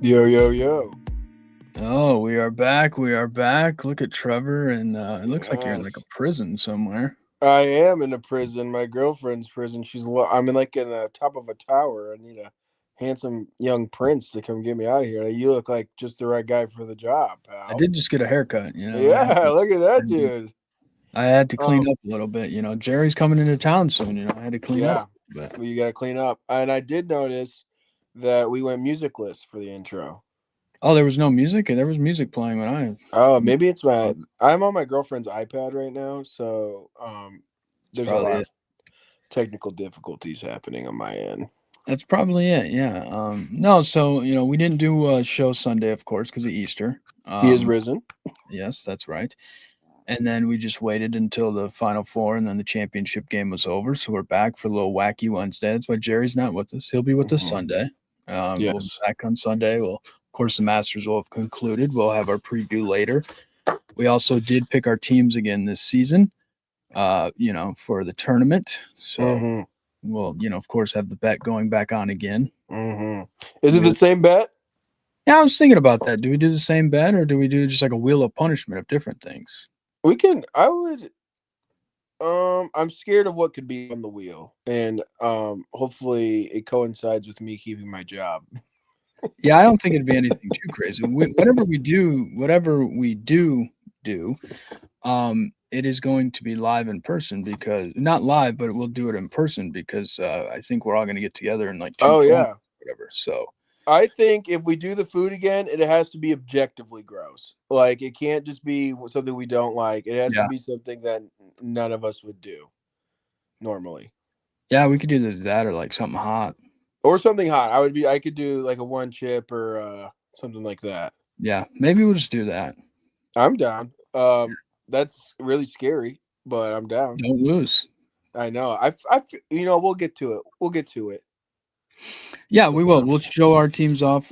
Yo, yo, yo. Oh, we are back. We are back. Look at Trevor, and it looks like you're in like a Yes. prison somewhere. I am in a prison. My girlfriend's prison. I'm in the top of a tower. I need a handsome young prince to come get me out of here. You look like just the right guy for the job, I pal. did just get a haircut. Yeah, look at that dude. I had to clean Um, up a little bit. Jerry's coming into town soon. I had to clean up yeah, a bit. well, you gotta clean up. And I did notice that we went musicless for the intro. Oh, there was no music, and there was music playing when I. Oh, maybe it's I'm on my girlfriend's iPad right now, so It's there's a probably lot it. of technical difficulties happening on my end. That's probably it. Yeah. No. So we didn't do a show Sunday, of course, because of Easter. He is risen. Yes, that's right. And then we just waited until the Final Four, and then the championship game was over. So we're back for a little wacky Wednesday. That's why Jerry's not with us. He'll be with us Mhm. Sunday. We'll be Yes. back on Sunday. Well, of course, the Masters will have concluded. We'll have our preview later. We also did pick our teams again this season, for the tournament. So hmm we'll, of course, have the bet going back on again. Is it the same bet? Yeah, I was thinking about that. Do we do the same bet, or do we do just like a wheel of punishment of different things? We can. I would. I'm scared of what could be on the wheel, and hopefully it coincides with me keeping my job. Yeah, I don't think it'd be anything too crazy. Whatever we do, it is going to be live in person because not live, but we'll do it in person because I think we're all going to get together in like two Oh phones, yeah. whatever. So I think if we do the food again, it has to be objectively gross. Like it can't just be something we don't like. It has to yeah, be something that none of us would do normally, yeah, we could do that or like something hot. or something hot. I could do like a one chip or something like that. Yeah, maybe we'll just do that. I'm down. That's really scary, but I'm down. Don't lose. I know. We'll get to it. We'll get to it. Yeah, we will. We'll show our teams off.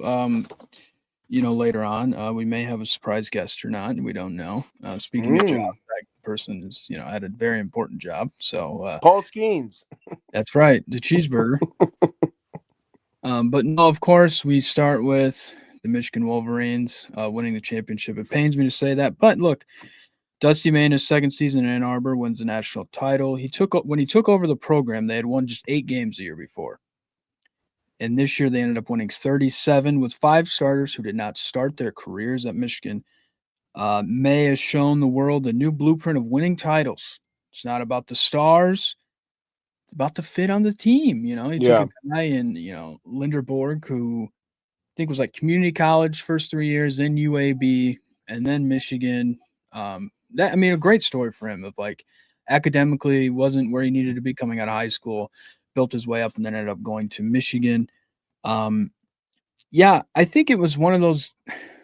Later on, we may have a surprise guest or not. We don't know. Speaking of job, that person is, had a very important job. So Paul Skeens. that's right, the cheeseburger. But no, of course, we start with the Michigan Wolverines winning the championship. It pains me to say that, but look, Dusty May in his second season in Ann Arbor wins the national title. When he took over the program, they had won just 8 games the year before. And this year they ended up winning 37 with 5 starters who did not start their careers at Michigan. May has shown the world a new blueprint of winning titles. It's not about the stars. It's about the fit on the team. He took Yeah. a guy in, Linderborg, who I think was like community college first 3 years, then UAB, and then Michigan. A great story for him of like academically wasn't where he needed to be coming out of high school, built his way up, and then ended up going to Michigan. Yeah, I think it was one of those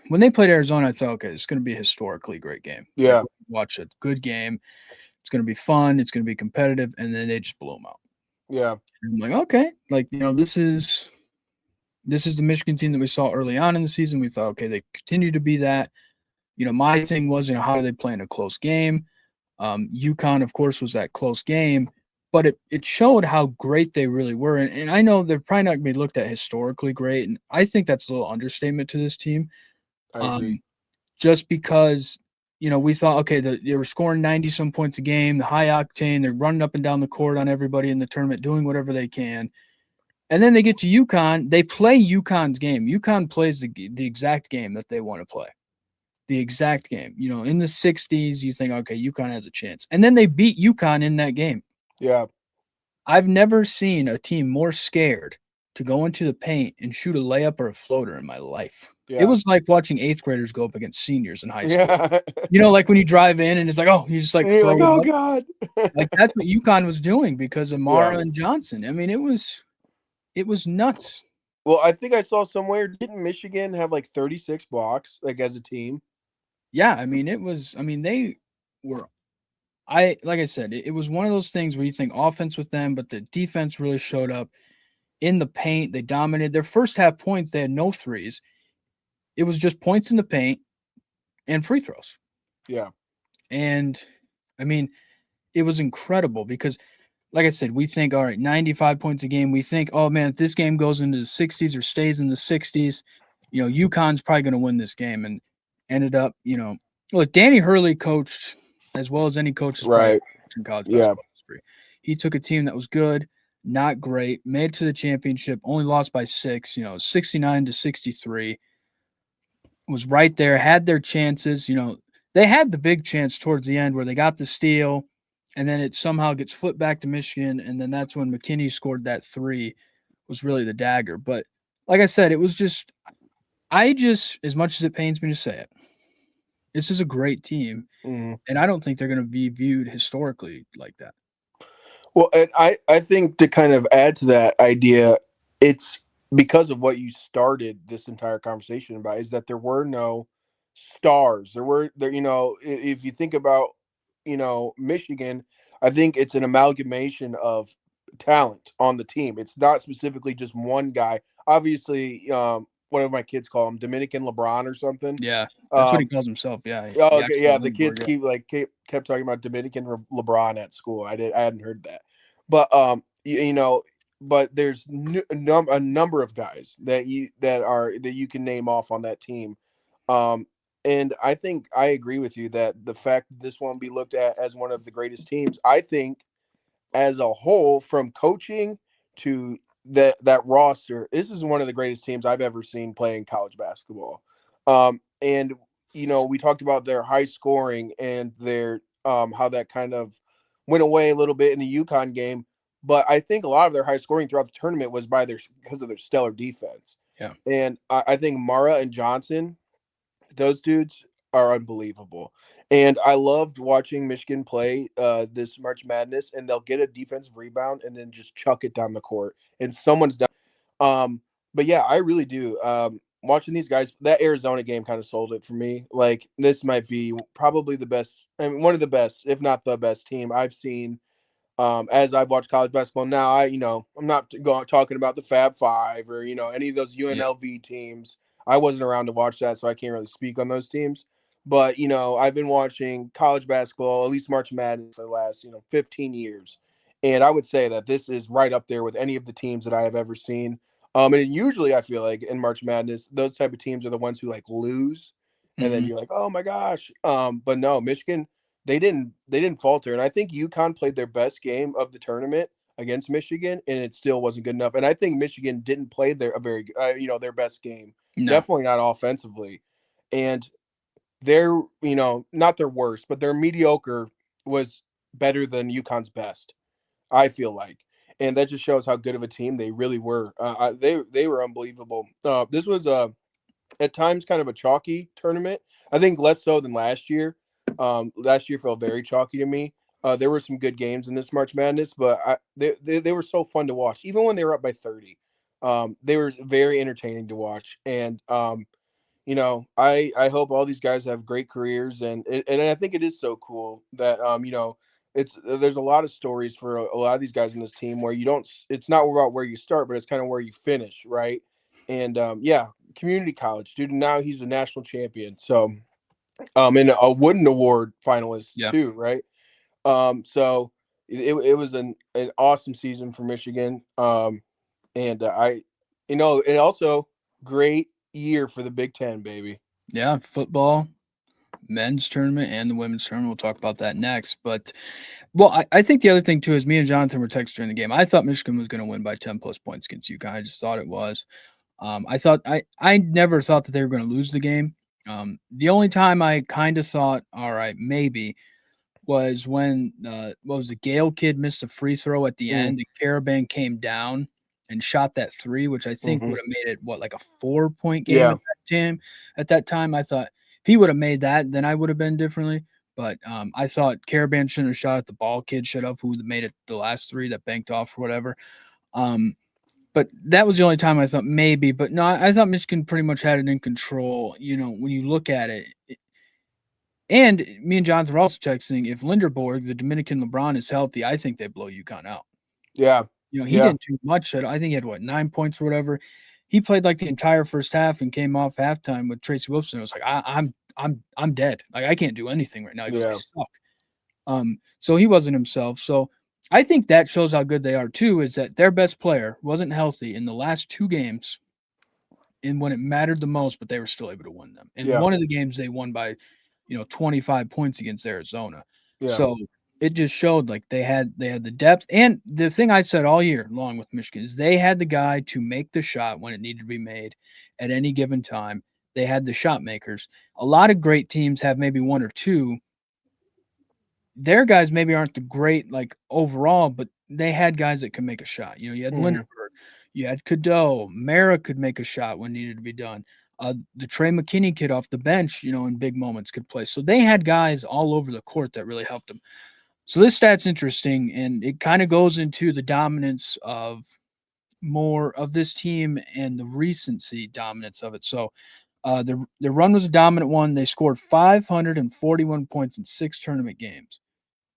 when they played Arizona, I thought, okay, it's going to be a historically great game. Like, Yeah. watch a good game. It's going to be fun. It's going to be competitive. And then they just blew them out. Yeah. And I'm like, okay, this is the Michigan team that we saw early on in the season. We thought, okay, they continue to be that. My thing was, how do they play in a close game? UConn, of course, was that close game, but it showed how great they really were. And I know they're probably not going to be looked at historically great. And I think that's a little understatement to this team. I agree. Just because, we thought, okay, they were scoring 90 some points a game, the high octane, they're running up and down the court on everybody in the tournament, doing whatever they can. And then they get to UConn, they play UConn's game. UConn plays the exact game that they want to play. The exact game. In the 60s, you think, okay, UConn has a chance. And then they beat UConn in that game. Yeah. I've never seen a team more scared to go into the paint and shoot a layup or a floater in my life. Yeah. It was like watching 8th graders go up against seniors in high school. Yeah. Like when you drive in and it's like, oh, you just like You're throw like, it oh up. God. Like that's what UConn was doing because of Mara Yeah. and Johnson. It was nuts. Well, I think I saw somewhere, didn't Michigan have like 36 blocks, like as a team? Yeah, they were like I said, it was one of those things where you think offense with them, but the defense really showed up in the paint. They dominated their first half points. They had no threes. It was just points in the paint and free throws. Yeah. And it was incredible because, like I said, we think, all right, 95 points a game. We think, oh man, if this game goes into the 60s or stays in the 60s, UConn's probably going to win this game, and ended up, look, Danny Hurley coached as well as any coach has probably Right. coached in college Yeah. basketball history. He took a team that was good, not great, made it to the championship, only lost by 6, 69-63. Was right there, had their chances. They had the big chance towards the end where they got the steal, and then it somehow gets flipped back to Michigan, and then that's when McKinney scored that three, was really the dagger. But like I said, it was just, as much as it pains me to say it, this is a great team, Mhm. and I don't think they're going to be viewed historically like that. Well, and I think to kind of add to that idea, it's because of what you started this entire conversation about is that there were no stars. There, if you think about, Michigan, I think it's an amalgamation of talent on the team. It's not specifically just one guy. Obviously, one of my kids call him Dominican LeBron or something. Yeah, that's what he Um, calls himself. Yeah, Oh, he okay, actually yeah. The kids Lindenberg. Yeah. kept talking about Dominican LeBron at school. I hadn't heard that, but but there's a number of guys that you can name off on that team, um, and I think I agree with you that the fact that this won't be looked at as one of the greatest teams. I think as a whole, from coaching to that roster, this is one of the greatest teams I've ever seen playing college basketball. And we talked about their high scoring and their how that kind of went away a little bit in the UConn game, but I think a lot of their high scoring throughout the tournament was because of their stellar defense. Yeah. And I think Mara and Johnson, those dudes are unbelievable. And I loved watching Michigan play this March Madness, and they'll get a defensive rebound and then just chuck it down the court, and someone's down. Um, but yeah, I really do. Watching these guys, that Arizona game kind of sold it for me. Like this might be probably the best, I mean, one of the best, if not the best team I've seen as I've watched college basketball. Now, I'm not going talking about the Fab Five or any of those Yeah. UNLV teams. I wasn't around to watch that, so I can't really speak on those teams. But I've been watching college basketball, at least March Madness, for the last 15 years, and I would say that this is right up there with any of the teams that I have ever seen. And usually, I feel like in March Madness, those type of teams are the ones who like lose, and then Hmm. you're like, oh my gosh. But no, Michigan, they didn't falter, and I think UConn played their best game of the tournament against Michigan, and it still wasn't good enough. And I think Michigan didn't play their best game, No. definitely not offensively, and their not their worst, but their mediocre was better than UConn's best. I feel like, and that just shows how good of a team they really were. They were unbelievable. This was at times kind of a chalky tournament. I think less so than last year. Last year felt very chalky to me. There were some good games in this March Madness, but they were so fun to watch. Even when they were up by 30, they were very entertaining to watch. And I hope all these guys have great careers, and I think it is so cool that it's there's a lot of stories for a lot of these guys in this team where you don't. It's not about where you start, but it's kind of where you finish, right? And yeah, community college, dude. Now he's a national champion, so and a Wooden Award finalist Yeah. too, right? So it was an awesome season for Michigan. And and also great year for the Big Ten, baby. Yeah. Football, men's tournament, and the women's tournament. We'll talk about that next. But, well, I think the other thing, too, is me and Jonathan were texting during the game. I thought Michigan was going to win by 10 plus points against UConn. I just thought it was. I never thought that they were going to lose the game. The only time I kind of thought, all right, maybe, was when what was the Gale kid missed a free throw at the Mm, end, and Caravan came down and shot that three, which I think hmm. would have made it like a 4 point game Yeah, at that time. At that time, I thought if he would have made that, then I would have been differently. But I thought Caravan shouldn't have shot at the ball. Kid should have, who made it the last three that banked off or whatever. Um, but that was the only time I thought maybe. But no, I thought Michigan pretty much had it in control. When you look at it, and me and Jonathan were also texting, if Linderborg, the Dominican LeBron, is healthy, I think they blow UConn out. yeah, He yeah, didn't do much. I think he had 9 points or whatever. He played like the entire first half and came off halftime with Tracy Wilson. It was like I'm dead. Like I can't do anything right now. He goes, I yeah, suck. So he wasn't himself. So I think that shows how good they are too. Is that their best player wasn't healthy in the last two games, and when it mattered the most, but they were still able to win them. And Yeah. one of the games they won by, 25 points against Arizona. Yeah. So it just showed like they had the depth. And the thing I said all year long with Michigan is they had the guy to make the shot when it needed to be made at any given time. They had the shot makers. A lot of great teams have maybe one or two. Their guys maybe aren't the great like overall, but they had guys that could make a shot. You had Hmm. Linderberg, you had Cadeau, Mara could make a shot when needed to be done. The Trey McKinney kid off the bench, in big moments could play. So they had guys all over the court that really helped them. So this stat's interesting, and it kind of goes into the dominance of more of this team and the recency dominance of it. So their run was a dominant one. They scored 541 points in 6 tournament games,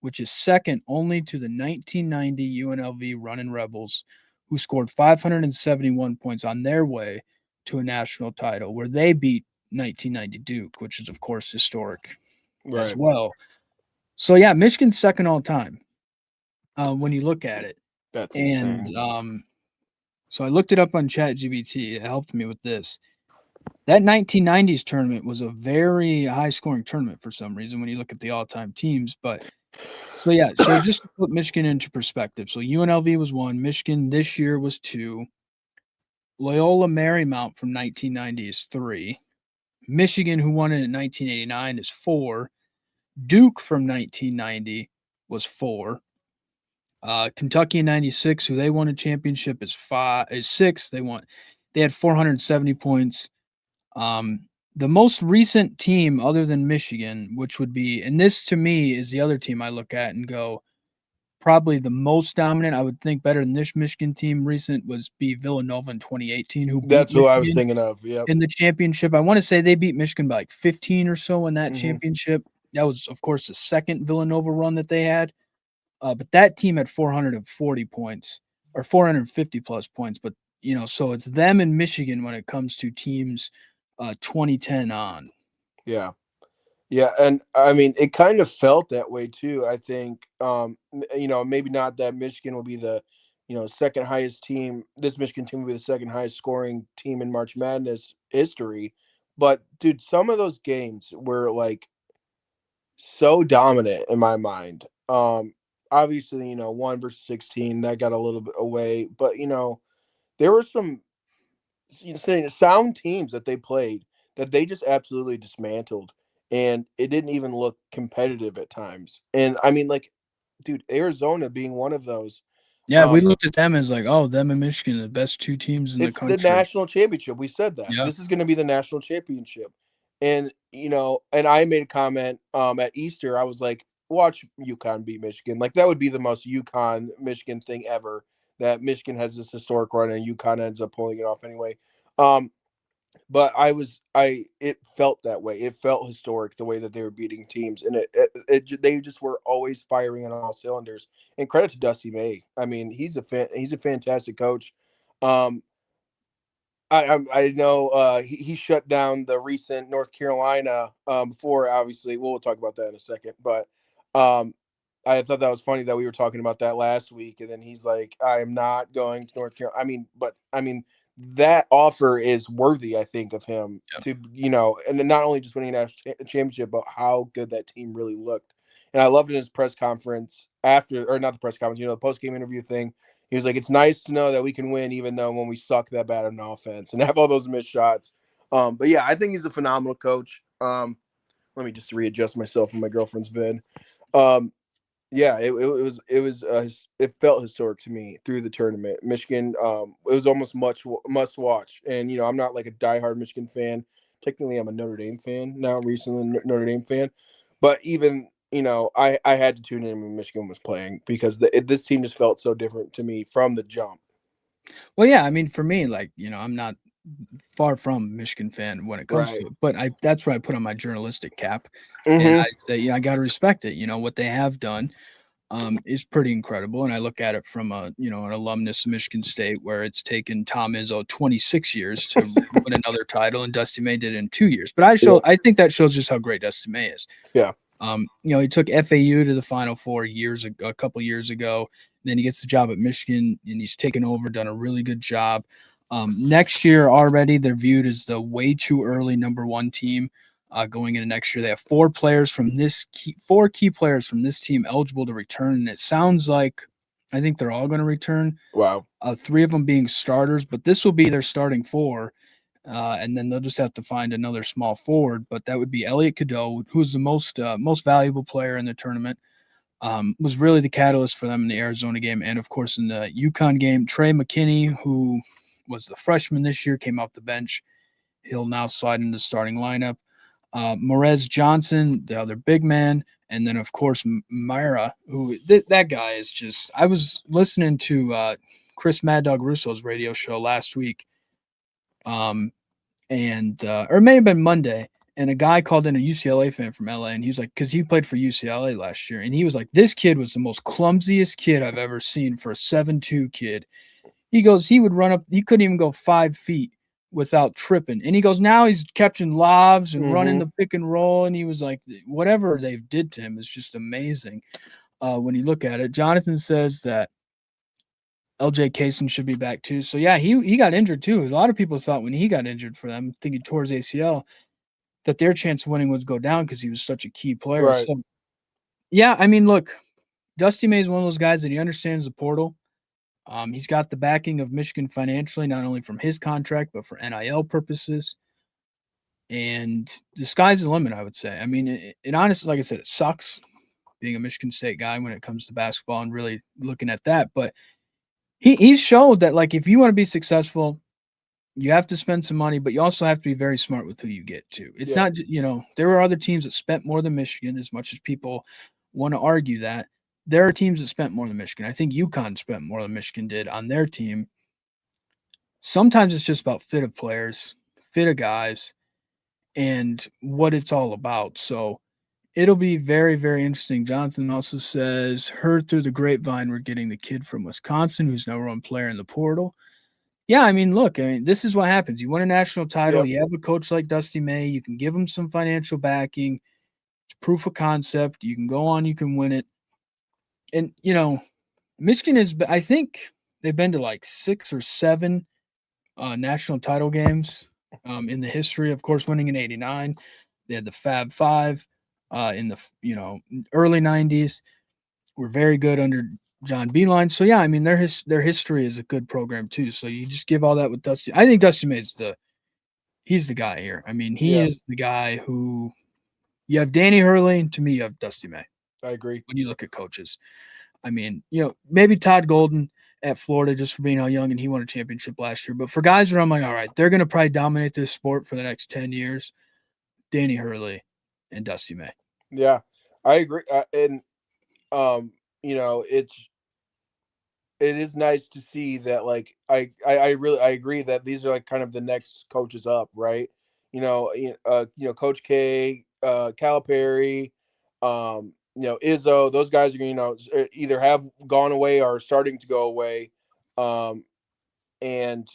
which is second only to the 1990 UNLV Runnin' Rebels, who scored 571 points on their way to a national title, where they beat 1990 Duke, which is, of course, historic as Right. well. So, yeah, Michigan's second all time when you look at it. That's And insane. so I looked it up on ChatGPT. It helped me with this. That 1990s tournament was a very high scoring tournament for some reason when you look at the all time teams. But so just to put Michigan into perspective. So UNLV was 1, Michigan this year was 2, Loyola Marymount from 1990 is 3, Michigan, who won it in 1989, is 4, Duke from 1990 was 4, Kentucky in 96, who they won a championship, is 6. They had 470 points. The most recent team other than Michigan, which would be, and this to me is the other team I look at and go, probably the most dominant, I would think better than this Michigan team recent was be Villanova in 2018, who beat That's who I was Michigan thinking of. Yep. in the championship. I want to say they beat Michigan by like 15 or so in that Hmm. championship. That was, of course, the second Villanova run that they had. But that team had 440 points or 450 plus points. But, so it's them and Michigan when it comes to teams 2010 on. Yeah. Yeah, and I mean, it kind of felt that way too. I think, maybe not that Michigan will be the, second highest team. This Michigan team will be the second highest scoring team in March Madness history. But dude, some of those games were like so dominant in my mind. Obviously, 1 versus 16 that got a little bit away, but there were some saying sound teams that they played that they just absolutely dismantled, and it didn't even look competitive at times. And I mean, like, dude, Arizona being one of those. Yeah, we Um, looked at them as like, oh, them and Michigan, the best two teams in the it's the country. national championship. We said that Yeah. this is going to be the national championship, and and I made a comment at Easter. I was like, watch UConn beat Michigan. Like that would be the most UConn Michigan thing ever. That Michigan has this historic run and UConn ends up pulling it off anyway. Um, But it felt that way. It felt historic the way that they were beating teams, and they just were always firing on all cylinders. And credit to Dusty May. I mean, he's a fantastic coach. Um, I know he shut down the recent North Carolina before. Obviously, we'll talk about that in a second. But um, I thought that was funny that we were talking about that last week, and then he's like, "I am not going to North Carolina." I mean that offer is worthy, I think, of him Yeah. to and then not only just winning a national championship, but how good that team really looked. And I loved in his press conference after, or not the press conference, the post game interview thing. He was like, "It's nice to know that we can win, even though when we suck that bad on offense and have all those missed shots." But yeah, I think he's a phenomenal coach. Let me just readjust myself in my girlfriend's bed. Um, yeah, it felt historic to me through the tournament. Michigan, it was almost much must watch, and I'm not like a diehard Michigan fan. Technically, I'm a Notre Dame fan now, recently Notre Dame fan, but even I had to tune in when Michigan was playing because this team just felt so different to me from the jump. Well, yeah, I mean, for me, like, I'm not far from a Michigan fan when it comes Right. to it, but that's where I put on my journalistic cap, and Mm-hmm. I say, I got to respect it. What they have done is pretty incredible, and I look at it from an alumnus of Michigan State, where it's taken Tom Izzo 26 years to win another title, and Dusty May did it in 2 years. But Yeah. I think that shows just how great Dusty May is. Yeah. He took FAU to the Final Four a couple years ago. Then he gets the job at Michigan, and he's taken over, done a really good job. Next year already, they're viewed as the way too early #1 team. Going into next year, they have four key players from this team eligible to return, and it sounds like I think they're all going to return. Wow. Three of them being starters, but this will be their starting four, and then they'll just have to find another small forward. But that would be Elliot Cadeau, who's the most valuable player in the tournament. Was really the catalyst for them in the Arizona game, and of course in the UConn game. Trey McKinney, who was the freshman this year, came off the bench. He'll now slide into the starting lineup. Morez Johnson, the other big man, and then of course Myra, who that guy is just. I was listening to Chris Mad Dog Russo's radio show last week, um, and or it may have been Monday, and a guy called in, a UCLA fan from LA, and he was like, because he played for UCLA last year, and he was like, this kid was the most clumsiest kid I've ever seen for a 7'2" kid. He goes, he would run up, he couldn't even go 5 feet without tripping. And he goes, now he's catching lobs and running Mm-hmm. the pick and roll. And he was like, whatever they did to him is just amazing when you look at it. Jonathan says that LJ Kaysen should be back too. So yeah, he got injured too. A lot of people thought when he got injured for them, thinking towards ACL, that their chance of winning would go down because he was such a key player. Right. So yeah, I mean, look, Dusty May is one of those guys that he understands the portal. He's got the backing of Michigan financially, not only from his contract, but for NIL purposes. And the sky's the limit, I would say. I mean, it honestly, like I said, it sucks being a Michigan State guy when it comes to basketball and really looking at that. But he's showed that, like, if you want to be successful, you have to spend some money, but you also have to be very smart with who you get to. It's Yeah. not, there were other teams that spent more than Michigan, as much as people want to argue that. There are teams that spent more than Michigan. I think UConn spent more than Michigan did on their team. Sometimes it's just about fit of players, fit of guys, and what it's all about. So it'll be very, very interesting. Jonathan also says, heard through the grapevine, we're getting the kid from Wisconsin who's #1 player in the portal. Yeah, I mean, look, this is what happens. You win a national title, Yep. you have a coach like Dusty May, you can give him some financial backing, it's proof of concept, you can go on, you can win it. And, Michigan is, I think they've been to like 6 or 7 national title games in the history. Of course, winning in '89, they had the Fab Five in the early '90s. Were very good under John Beeline. So yeah, I mean their history is a good program too. So you just give all that with Dusty. I think Dusty May's he's the guy here. I mean he Yeah. is the guy who you have Danny Hurley, and to me you have Dusty May. I agree. When you look at coaches, I mean maybe Todd Golden at Florida just for being how young and he won a championship last year. But for guys where I'm like, all right, they're gonna probably dominate this sport for the next 10 years. Danny Hurley and Dusty May. Yeah. I agree. And you know, it is nice to see that, like, I really I agree that these are like kind of the next coaches up, right? Coach K, Calipari, Izzo, those guys are either have gone away or are starting to go away. Um and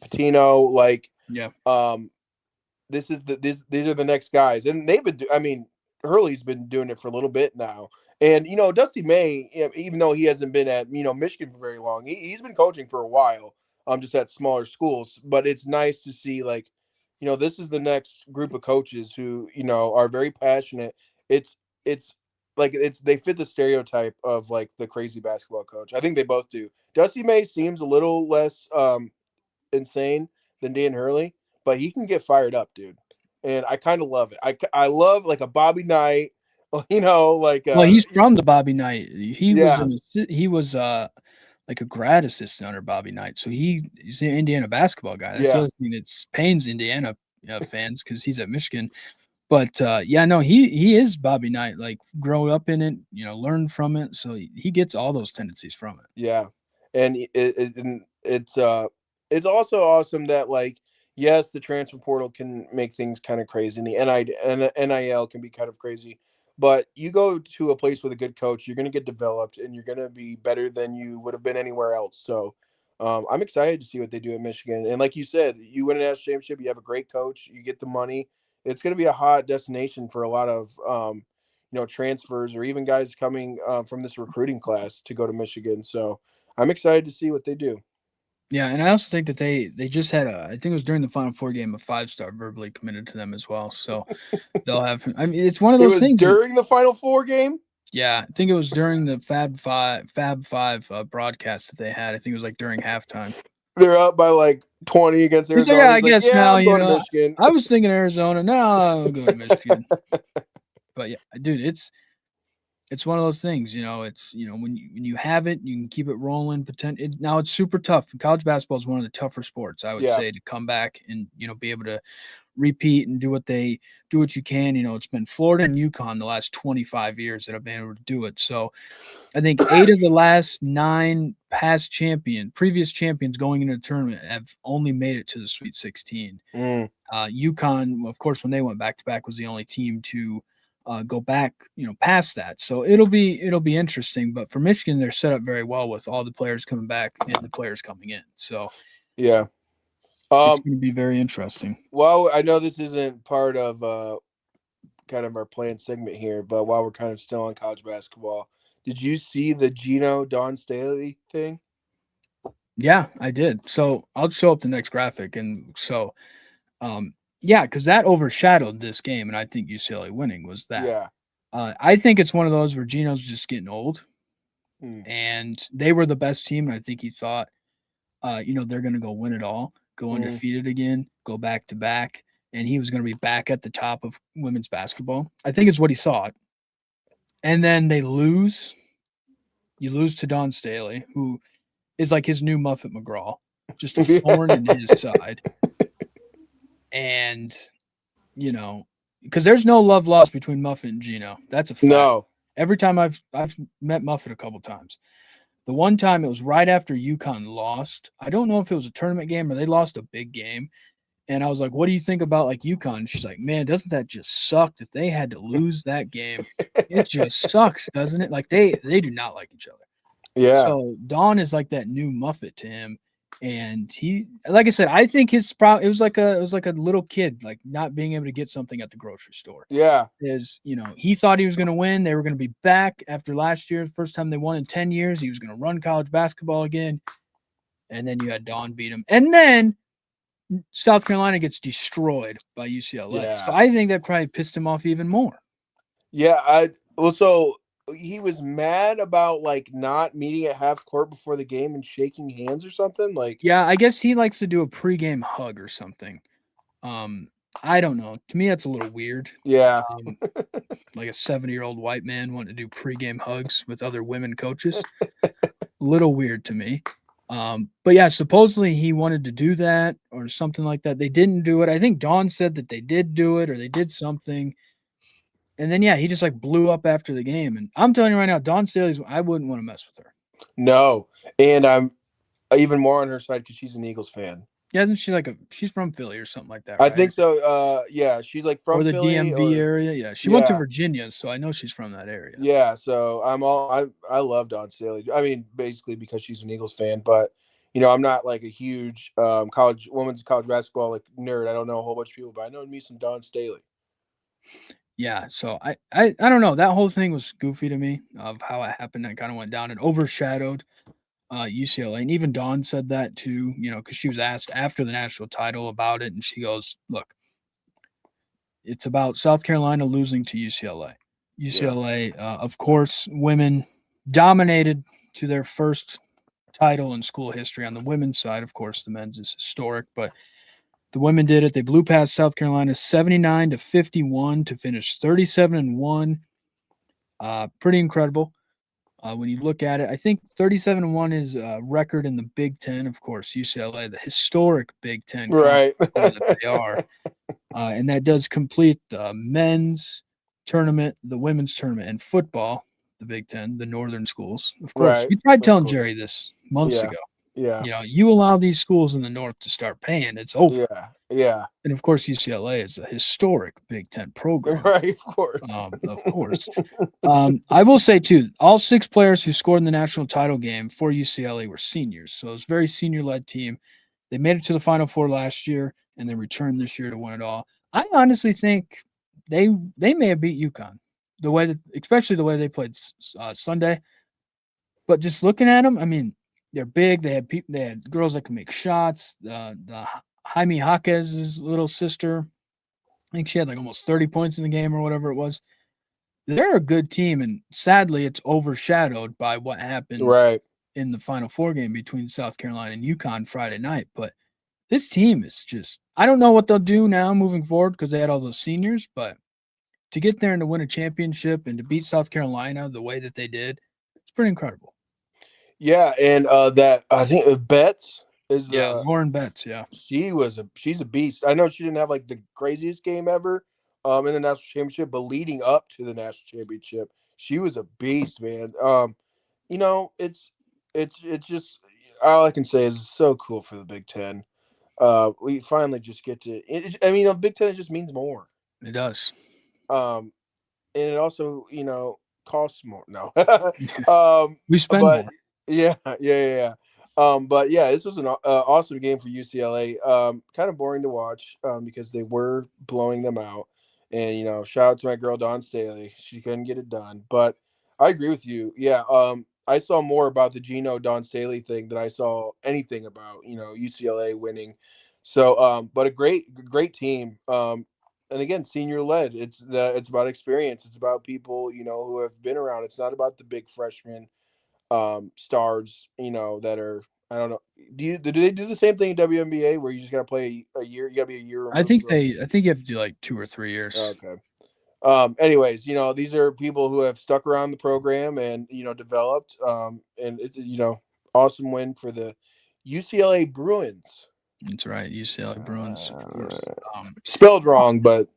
Patino, like, Yeah. um these are the next guys, and I mean, Hurley's been doing it for a little bit now, and Dusty May, even though he hasn't been at Michigan for very long, he's been coaching for a while, just at smaller schools. But it's nice to see, like, this is the next group of coaches who are very passionate. It's like they fit the stereotype of like the crazy basketball coach. I think they both do. Dusty May seems a little less insane than Dan Hurley, but he can get fired up, dude. And I kind of love it. I love like a Bobby Knight, like Well, he's from the Bobby Knight. He was yeah, an he was like a grad assistant under Bobby Knight. So he's an Indiana basketball guy. That's the yeah, other thing that pains Indiana fans because he's at Michigan. But yeah, no, he is Bobby Knight. Like grow up in it, learn from it. So he gets all those tendencies from it. yeah. And it's also awesome that, like, yes, the transfer portal can make things kind of crazy, and the NIL can be kind of crazy. But you go to a place with a good coach, you're going to get developed, and you're going to be better than you would have been anywhere else. So I'm excited to see what they do at Michigan. And like you said, you win a national championship, you have a great coach, you get the money. It's going to be a hot destination for a lot of transfers, or even guys coming from this recruiting class to go to Michigan. So I'm excited to see what they do. Yeah, and I also think that they just had I think it was during the Final Four game, a 5-star verbally committed to them as well. So they'll have. I mean, it's one of It those was things. during the Final Four game. Yeah, I think it was during the Fab Five broadcast that they had. I think it was like during halftime. They're up by like 20 against He's like, yeah, Arizona. I He's like, guess "Yeah, now I'm going to Michigan." I was thinking Arizona. No, I'll go to Michigan. But yeah, dude, it's one of those things. It's when you have it, you can keep it rolling. Now it's super tough. College basketball is one of the tougher sports, I would Yeah, say, to come back and be able to repeat and do what you can. It's been Florida and UConn the last 25 years that have been able to do it. So I think 8 of the last 9 previous champions going into the tournament have only made it to the Sweet 16. mm, UConn, of course, when they went back to back, was the only team to go back, past that. So it'll be interesting. But for Michigan, they're set up very well with all the players coming back and the players coming in. So yeah. it's Um, going to be very interesting. well, I know this isn't part of kind of our planned segment here, but while we're kind of still on college basketball, did you see the Gino Don Staley thing? Yeah, I did. So I'll show up the next graphic, and so yeah, because that overshadowed this game, and I think UCLA winning was that. Yeah. I think it's one of those where Gino's just getting old, Mm, and they were the best team, and I think he thought, they're going to go win it all, go mm, undefeated again, go back to back, and he was going to be back at the top of women's basketball. I think it's what he thought, and then they lose. You lose to Don Staley, who is like his new Muffet McGraw, just a thorn in his side, and you know, because there's no love lost between Muffet and Gino. That's a fact. no. Every time I've met Muffet a couple times. The one time it was right after UConn lost. I don't know if it was a tournament game or they lost a big game. And I was like, "What do you think about like UConn?" She's like, "Man, doesn't that just suck that they had to lose that game? It just sucks, doesn't it? Like they do not like each other." Yeah. So Dawn is like that new Muffet to him, and he, like I said, I think it was like a little kid like not being able to get something at the grocery store. Yeah. Is he thought he was going to win. They were going to be back after last year, the first time they won in 10 years. He was going to run college basketball again, and then you had Dawn beat him, and then South Carolina gets destroyed by UCLA. So Yeah. I think that probably pissed him off even more. Yeah. I well, so he was mad about like not meeting at half court before the game and shaking hands or something. Like, Yeah, I guess he likes to do a pregame hug or something. Um, I don't know. To me, that's a little weird. yeah, Um, like a 70-year-old white man wanting to do pregame hugs with other women coaches. A little weird to me. But yeah, supposedly he wanted to do that or something like that. They didn't do it. I think Dawn said that they did do it or they did something. And then yeah, he just like blew up after the game. And I'm telling you right now, Dawn Staley's I wouldn't want to mess with her. no, and I'm even more on her side because she's an Eagles fan. Yeah, isn't she she's from Philly or something like that, I right? think so. Yeah, she's like Or from the Philly, DMV or area. Yeah. She went to yeah, Virginia, so I know she's from that area. yeah. So I love Don Staley. I mean, basically because she's an Eagles fan, but I'm not like a huge women's college basketball like nerd. I don't know a whole bunch of people, but I know me some Don Staley. Yeah, so I don't know. That whole thing was goofy to me of how it happened. It kind of went down and overshadowed UCLA, and even Dawn said that too. Because she was asked after the national title about it, and she goes, "Look, it's about South Carolina losing to UCLA. Yeah, UCLA, of course, women dominated to their first title in school history on the women's side. Of course, the men's is historic, but the women did it. They blew past South Carolina 79-51 to finish 37-1. Pretty incredible. When you look at it, I think 37-1 is a record in the Big Ten. Of course, UCLA, the historic Big Ten right. conference that they are. And that does complete the men's tournament, the women's tournament, and football, the Big Ten, the northern schools. Of course, Right. we tried Of telling course. Jerry this months Yeah. ago. Yeah. You allow these schools in the north to start paying, it's over. Yeah. Yeah. And of course, UCLA is a historic Big Ten program. Right. Of course. Of course. I will say too, all 6 players who scored in the national title game for UCLA were seniors, so it was a very senior-led team. They made it to the Final Four last year, and they returned this year to win it all. I honestly think they may have beat UConn especially the way they played Sunday. But just looking at them, I mean, They're big. They had people. They had girls that can make shots. The Jaime Jaquez's little sister, I think she had like almost 30 points in the game or whatever it was. They're a good team, and sadly, it's overshadowed by what happened Right. in the Final Four game between South Carolina and UConn Friday night. But this team is just, I don't know what they'll do now moving forward because they had all those seniors, but to get there and to win a championship and to beat South Carolina the way that they did, it's pretty incredible. Yeah, and that I think Betts is Yeah, the Lauren Betts. Yeah, she's a beast. I know she didn't have like the craziest game ever in the national championship, but leading up to the national championship, she was a beast, man. You know, it's just all I can say is it's so cool for the Big Ten. We finally just get to. I mean, Big Ten just means more. it does. Um, and it also, costs more. No, We spend but more. yeah. But yeah, this was an awesome game for UCLA. Kind of boring to watch because they were blowing them out. And shout out to my girl Dawn Staley. She couldn't get it done, but I agree with you. Yeah, I saw more about the Gino Dawn Staley thing than I saw anything about UCLA winning. So, but a great team. And again, senior led. It's about experience. It's about people who have been around. It's not about the big freshmen stars that are, I don't know. Do they do the same thing in WNBA where you just got to play a year? You got to be a year removed from. I think you have to do like 2 or 3 years. Okay. Anyways, these are people who have stuck around the program and developed. And awesome win for the UCLA Bruins. That's right. UCLA Bruins, of course. Spelled Well, wrong, but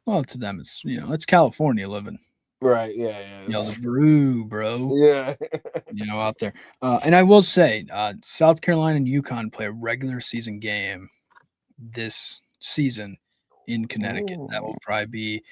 well, to them, it's it's California living. right. Yeah. The brew, bro. Yeah. Out there. And I will say, South Carolina and UConn play a regular season game this season in Connecticut. That will Ooh. probably be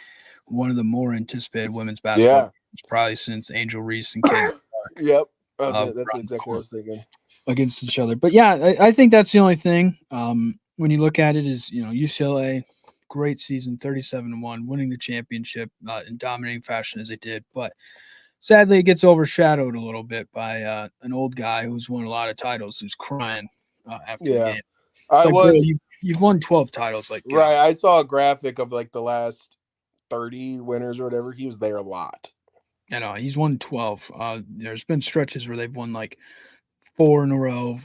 one of the more anticipated women's basketball Yeah. games, probably since Angel Reese and Caitlin Clark Yep. were That's on the exactly what I court was thinking. against each other. But yeah, I think that's the only thing. When you look at it, is UCLA, great season, 37-1, winning the championship in dominating fashion as they did. But sadly, it gets overshadowed a little bit by an old guy who's won a lot of titles, who's crying after the Yeah. game. It's I like, bro, was you've won 12 titles. Like, get right. off. I saw a graphic of like the last 30 winners or whatever. He was there a lot. He's won 12. There's been stretches where they've won like 4 in a row,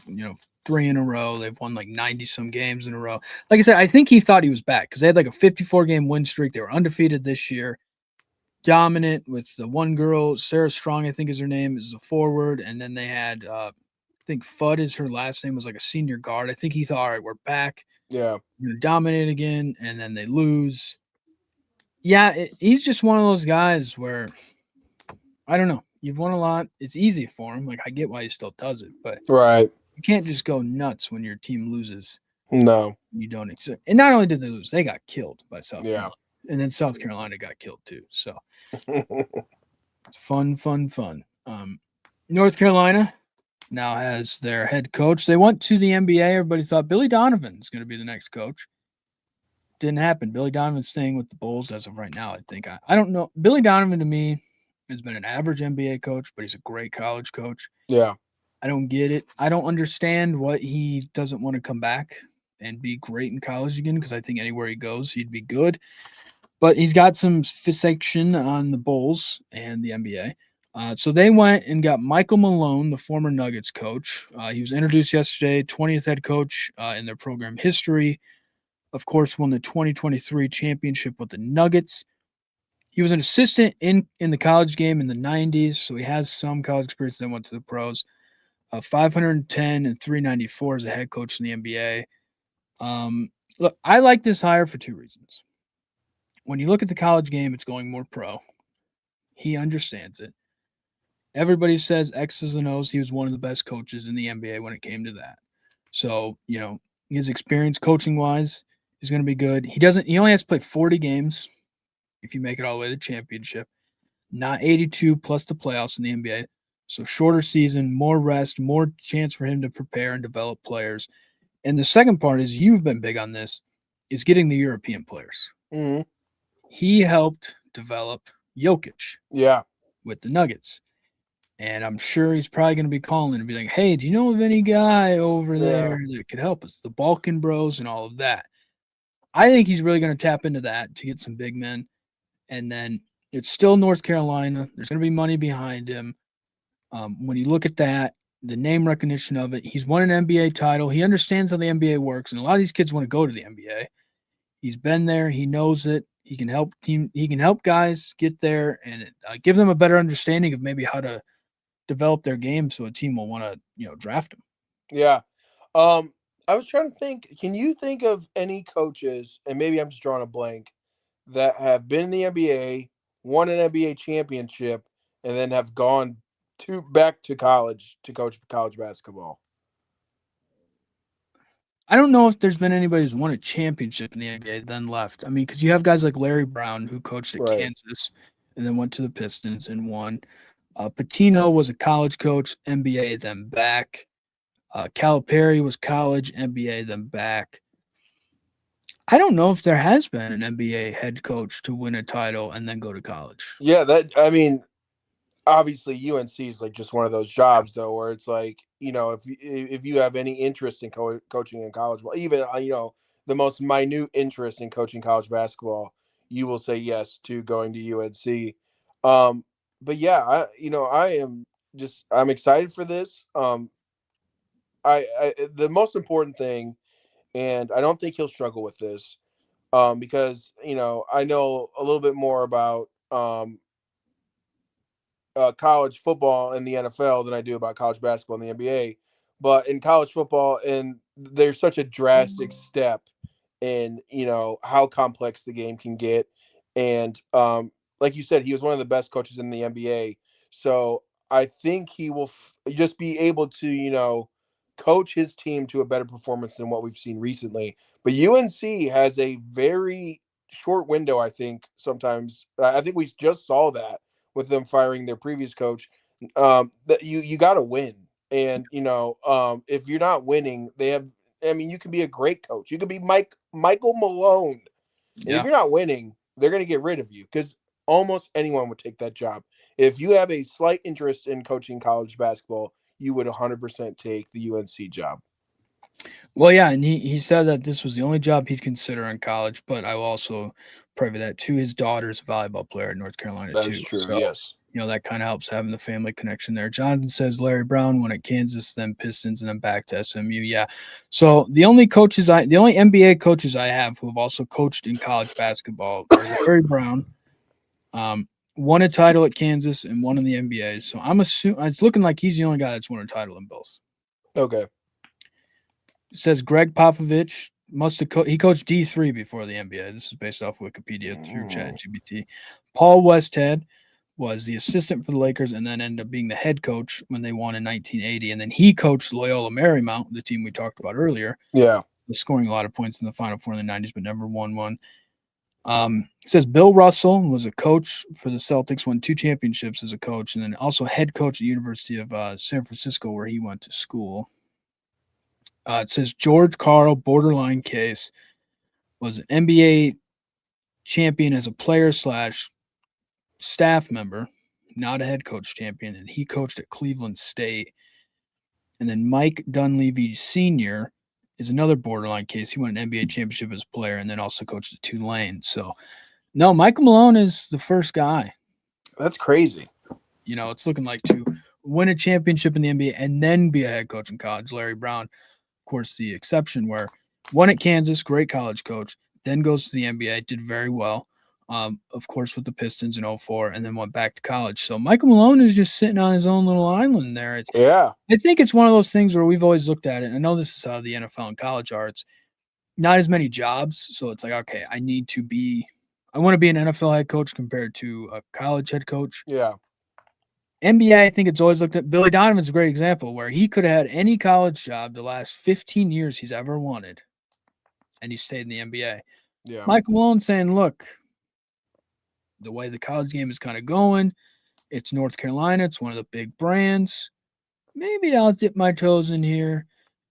3 in a row. They've won like 90 some games in a row. Like I said, I think he thought he was back because they had like a 54 game win streak. They were undefeated this year, dominant with the one girl, Sarah Strong, I think is her name, is the forward. And then they had, I think Fudd is her last name, was like a senior guard. I think he thought, all right, we're back. Yeah. We're going to dominate again. And then they lose. Yeah, he's just one of those guys where, I don't know. You've won a lot. It's easy for him. Like, I get why he still does it, but Right. you can't just go nuts when your team loses. No. You don't accept. And not only did they lose, they got killed by South Yeah. Carolina. And then South Carolina got killed too. So it's fun. North Carolina now has their head coach. They went to the NBA. Everybody thought Billy Donovan is going to be the next coach. Didn't happen. Billy Donovan's staying with the Bulls as of right now, I think. I don't know. Billy Donovan to me has been an average NBA coach, but he's a great college coach. Yeah. I don't get it. I don't understand what he doesn't want to come back and be great in college again because I think anywhere he goes, he'd be good. But he's got some fixation on the Bulls and the NBA. So they went and got Michael Malone, the former Nuggets coach. He was introduced yesterday, 20th head coach in their program history. Of course, won the 2023 championship with the Nuggets. He was an assistant in the college game in the 90s, so he has some college experience. Then went to the pros. 510 and 394 as a head coach in the NBA. Look, I like this hire for two reasons. When you look at the college game, it's going more pro. He understands it. Everybody says X's and O's. He was one of the best coaches in the NBA when it came to that. So, his experience coaching wise is going to be good. He only has to play 40 games if you make it all the way to the championship, not 82 plus the playoffs in the NBA. So shorter season, more rest, more chance for him to prepare and develop players. And the second part is you've been big on this, is getting the European players. Mm-hmm. He helped develop Jokic Yeah. with the Nuggets. And I'm sure he's probably going to be calling and be like, hey, do you know of any guy over Yeah. there that could help us? The Balkan Bros and all of that. I think he's really going to tap into that to get some big men. And then it's still North Carolina. There's going to be money behind him. When you look at that, the name recognition of it, he's won an NBA title. He understands how the NBA works. And a lot of these kids want to go to the NBA. He's been there. He knows it. He can help team. He can help guys get there and give them a better understanding of maybe how to develop their game, so a team will want to draft him. Yeah. I was trying to think. Can you think of any coaches, and maybe I'm just drawing a blank, that have been in the NBA, won an NBA championship, and then have gone to back to college to coach college basketball? I don't know if there's been anybody who's won a championship in the NBA then left. I mean, because you have guys like Larry Brown who coached at Right. Kansas and then went to the Pistons and won. Patino was a college coach, NBA, then back. Calipari was college, NBA, then back. I don't know if there has been an NBA head coach to win a title and then go to college. Yeah, that I mean, obviously UNC is like just one of those jobs though, where it's like if you have any interest in coaching in college, well, even the most minute interest in coaching college basketball, you will say yes to going to UNC. Um, but yeah, I'm excited for this. I the most important thing, and I don't think he'll struggle with this, because I know a little bit more about college football in the NFL than I do about college basketball in the NBA. But in college football, and there's such a drastic step in how complex the game can get, and like you said, he was one of the best coaches in the NBA. So I think he will just be able to coach his team to a better performance than what we've seen recently. But UNC has a very short window. I think sometimes I think we just saw that with them firing their previous coach. That you got to win, and if you're not winning, they have. I mean, you can be a great coach. You could be Michael Malone, and if Yeah. you're not winning, they're going to get rid of you because almost anyone would take that job. If you have a slight interest in coaching college basketball, you would 100% take the UNC job. Well, yeah, and he said that this was the only job he'd consider in college, but I will also privy that to his daughter's a volleyball player at North Carolina That is too. true. So, Yes. that kind of helps having the family connection there. Jonathan says Larry Brown won at Kansas, then Pistons, and then back to SMU. Yeah. So the only NBA coaches I have who have also coached in college basketball are Larry Brown, won a title at Kansas and one in the NBA. So I'm assuming it's looking like he's the only guy that's won a title in both. Okay. It says Greg Popovich must have he coached D3 before the NBA. This is based off Wikipedia through Mm. ChatGPT. Paul Westhead was the assistant for the Lakers and then ended up being the head coach when they won in 1980. And then he coached Loyola Marymount, the team we talked about earlier, Yeah. was scoring a lot of points in the Final Four in the 90s, but never won one. It says Bill Russell was a coach for the Celtics, won 2 championships as a coach, and then also head coach at the University of San Francisco, where he went to school. It says George Karl, borderline case, was an NBA champion as a player slash staff member, not a head coach champion, and he coached at Cleveland State. And then Mike Dunleavy Sr. is another borderline case. He won an NBA championship as a player and then also coached at Tulane. So, no, Michael Malone is the first guy. That's crazy. It's looking like to win a championship in the NBA and then be a head coach in college. Larry Brown, of course, the exception where won at Kansas, great college coach, then goes to the NBA, did very well. Of course, with the Pistons in 04, and then went back to college. So Michael Malone is just sitting on his own little island there. Yeah. I think it's one of those things where we've always looked at it. I know this is how the NFL and college are. It's not as many jobs. So it's like, okay, I want to be an NFL head coach compared to a college head coach. Yeah. NBA, I think it's always looked at. Billy Donovan's a great example where he could have had any college job the last 15 years he's ever wanted, and he stayed in the NBA. Yeah. Michael Malone saying, look, the way the college game is kind of going, it's North Carolina, it's one of the big brands. Maybe I'll dip my toes in here.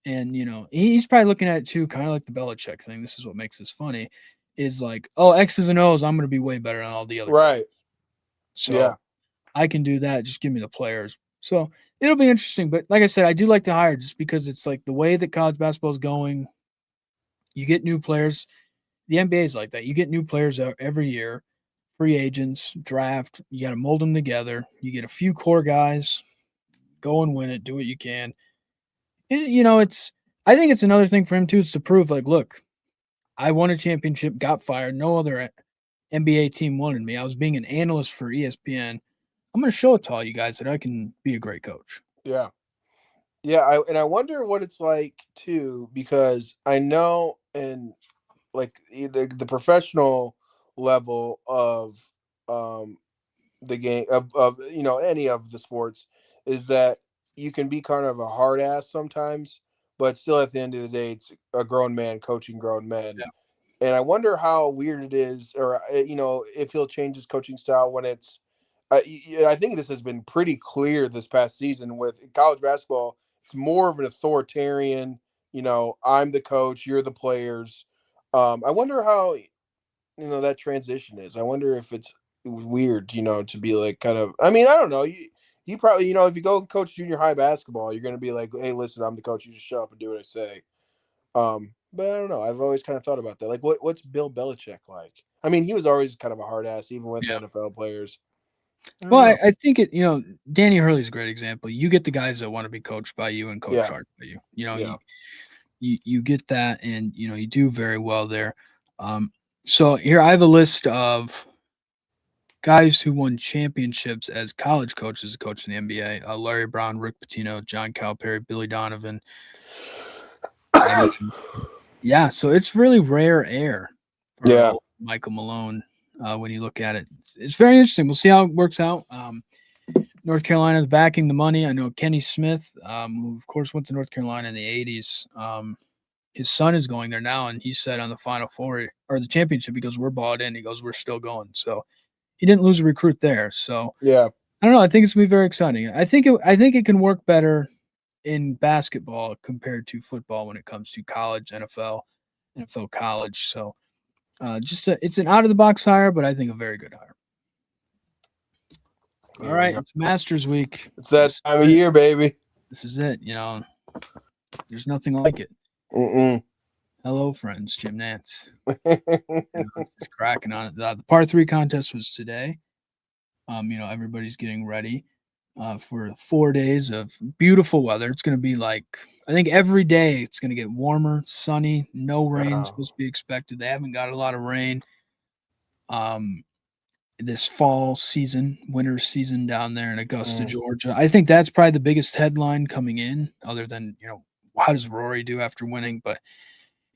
And, he's probably looking at it too, kind of like the Belichick thing. This is what makes this funny is like, oh, X's and O's, I'm going to be way better than all the other coaches. Right. So Yeah. I can do that. Just give me the players. So it'll be interesting. But like I said, I do like to hire just because it's like the way that college basketball is going. You get new players. The NBA is like that. You get new players every year, free agents, draft. You got to mold them together. You get a few core guys, go and win it, do what you can. It's. I think it's another thing for him too. It's to prove, like, look, I won a championship, got fired. No other NBA team wanted me. I was being an analyst for ESPN. I'm going to show it to all you guys that I can be a great coach. Yeah. Yeah, I wonder what it's like too, because I know in like the professional level of um the game of any of the sports is that you can be kind of a hard ass sometimes, but still at the end of the day it's a grown man coaching grown men. Yeah. And I wonder how weird it is, or if he'll change his coaching style when it's. I think this has been pretty clear this past season with college basketball. It's more of an authoritarian. I'm the coach, you're the players. I wonder how that transition is. I wonder if it's weird, to be like kind of. I mean, I don't know. You probably if you go coach junior high basketball, you're going to be like, hey, listen, I'm the coach. You just show up and do what I say. But I don't know. I've always kind of thought about that. Like, what's Bill Belichick like? I mean, he was always kind of a hard ass, even with Yeah. NFL players. I Well, don't know. I think Danny Hurley's a great example. You get the guys that want to be coached by you and coach Yeah, hard by you. You know, yeah, you get that, and you do very well there. So here I have a list of guys who won championships as college coaches, coach in the NBA: Larry Brown, Rick Pitino, John Calipari, Billy Donovan. And yeah, so it's really rare air for yeah, old Michael Malone when you look at it. It's very interesting. We'll see how it works out. North Carolina is backing the money. I know Kenny Smith, who of course went to North Carolina in the '80s. His son is going there now, and he said on the Final Four or the championship, he goes, "We're bought in." He goes, "We're still going." So he didn't lose a recruit there. So yeah, I don't know. I think it's gonna be very exciting. I think it can work better in basketball compared to football when it comes to college, NFL college. So it's an out of the box hire, but I think a very good hire. All Here we right, go. it's Masters Week. It's that time of year, baby. This is it. There's nothing like it. Mm-mm. Hello, friends. Jim Nance. It's just cracking on it. The par three contest was today. Everybody's getting ready for 4 days of beautiful weather. It's going to be like, I think every day it's going to get warmer, sunny, no rain Oh. supposed to be expected. They haven't got a lot of rain um, this fall season, winter season down there in Augusta, Mm. Georgia. I think that's probably the biggest headline coming in, other than, how does Rory do after winning? But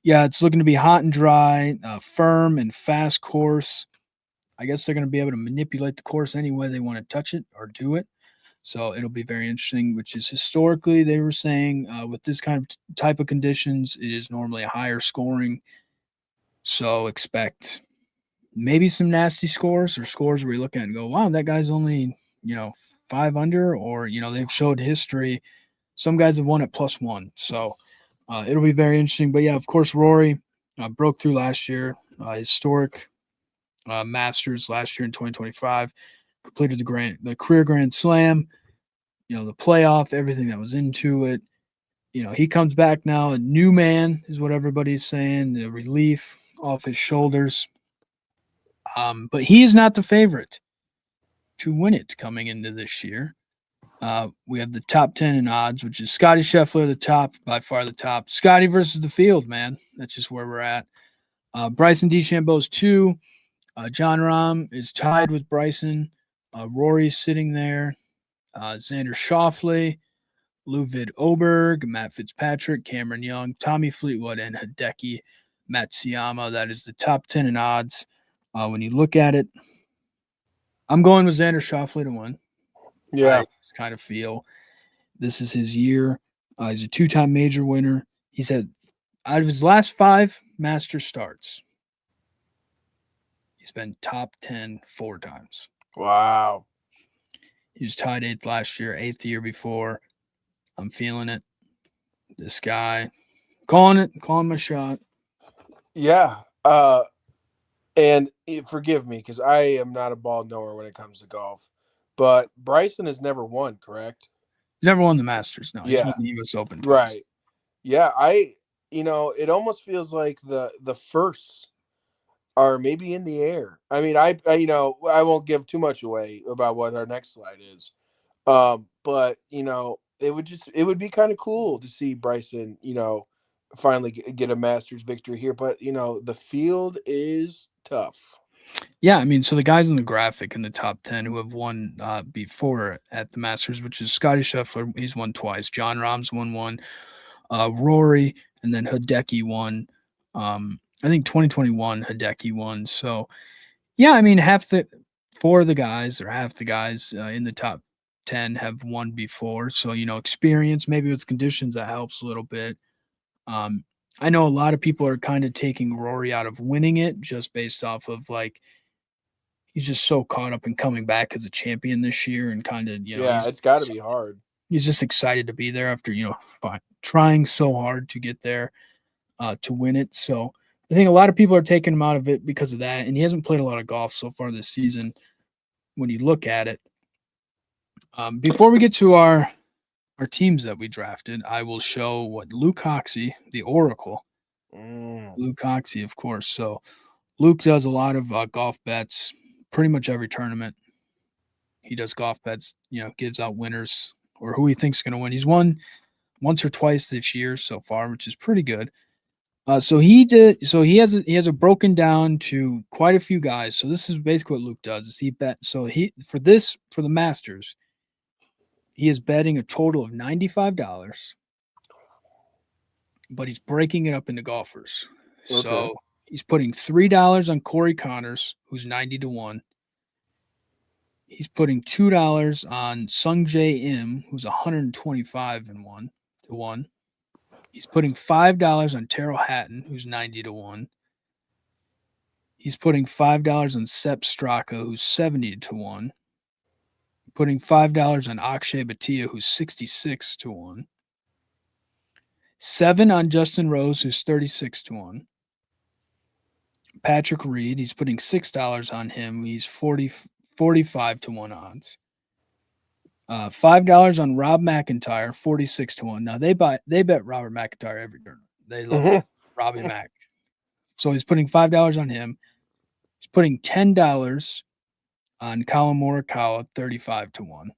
yeah, it's looking to be hot and dry, firm and fast course. I guess they're going to be able to manipulate the course any way they want to touch it or do it. So it'll be very interesting, which is historically, they were saying with this kind of type of conditions, it is normally a higher scoring. So expect maybe some nasty scores or scores where you look at it and go, wow, that guy's only, 5 under, or, they've showed history. Some guys have won at +1. So it'll be very interesting. But yeah, of course, Rory broke through last year, historic Masters last year in 2025, completed the career Grand Slam. The playoff, everything that was into it. He comes back now, a new man is what everybody's saying. The relief off his shoulders. But he is not the favorite to win it coming into this year. We have the top 10 in odds, which is Scotty Scheffler, the top, by far the top. Scotty versus the field, man. That's just where we're at. Bryson DeChambeau's 2. John Rahm is tied with Bryson. Rory's sitting there. Xander Schauffele, Ludwig Oberg, Matt Fitzpatrick, Cameron Young, Tommy Fleetwood, and Hideki Matsuyama. That is the top 10 in odds. When you look at it, I'm going with Xander Schauffele to win. Yeah, I just kind of feel this is his year. He's a two-time major winner. He's had, out of his last 5 master starts, he's been top 10 4 times. wow. He was tied 8th last year, 8th the year before. I'm feeling it. This guy, calling my shot. Yeah. And forgive me because I am not a ball knower when it comes to golf, but Bryson has never won, correct? He's never won the Masters. No, he's won Yeah, the U.S. Open twice. right. Yeah, it almost feels like the first are maybe in the air. I mean, I won't give too much away about what our next slide is. But it would be kind of cool to see Bryson, finally get a Masters victory here. But the field is tough. Yeah, I mean, so the guys in the graphic in the top 10 who have won before at the Masters, which is Scotty Scheffler, he's won twice. John Rahm's won one. Rory, and then Hideki won. I think 2021 Hideki won. So yeah, I mean, half the guys in the top 10 have won before. So experience maybe with conditions that helps a little bit. Um, I know a lot of people are kind of taking Rory out of winning it just based off of like he's just so caught up in coming back as a champion this year and kind of Yeah, it's got to be hard. he's just excited to be there after trying so hard to get there to win it. So I think a lot of people are taking him out of it because of that, and he hasn't played a lot of golf so far this season. When you look at it, before we get to our teams that we drafted, I will show what Luke Hoxie, the Oracle, Mm. Luke Hoxie, of course. So Luke does a lot of golf bets, pretty much every tournament. He does golf bets, gives out winners or who he thinks is going to win. He's won once or twice this year so far, which is pretty good. So he did. So he has a broken down to quite a few guys. So this is basically what Luke does. Is he bet? So he for the Masters, he is betting a total of $95, but he's breaking it up into golfers. Okay. So he's putting $3 on Corey Connors, who's 90 to 1. He's putting $2 on Sung J M, who's 125 and 1 to 1. He's putting $5 on Terrell Hatton, who's 90 to 1. He's putting $5 on Sepp Straka, who's 70 to 1. Putting $5 on Akshay Bhatia, who's 66 to 1. 7 on Justin Rose, who's 36 to 1. Patrick Reed, he's putting $6 on him. He's 45 to 1 odds. $5 on Rob McIntyre, 46 to 1. Now they bet Robert McIntyre every turn. They love Robbie Mac. So he's putting $5 on him. He's putting $10 on Colin Morikawa, 35 to 1.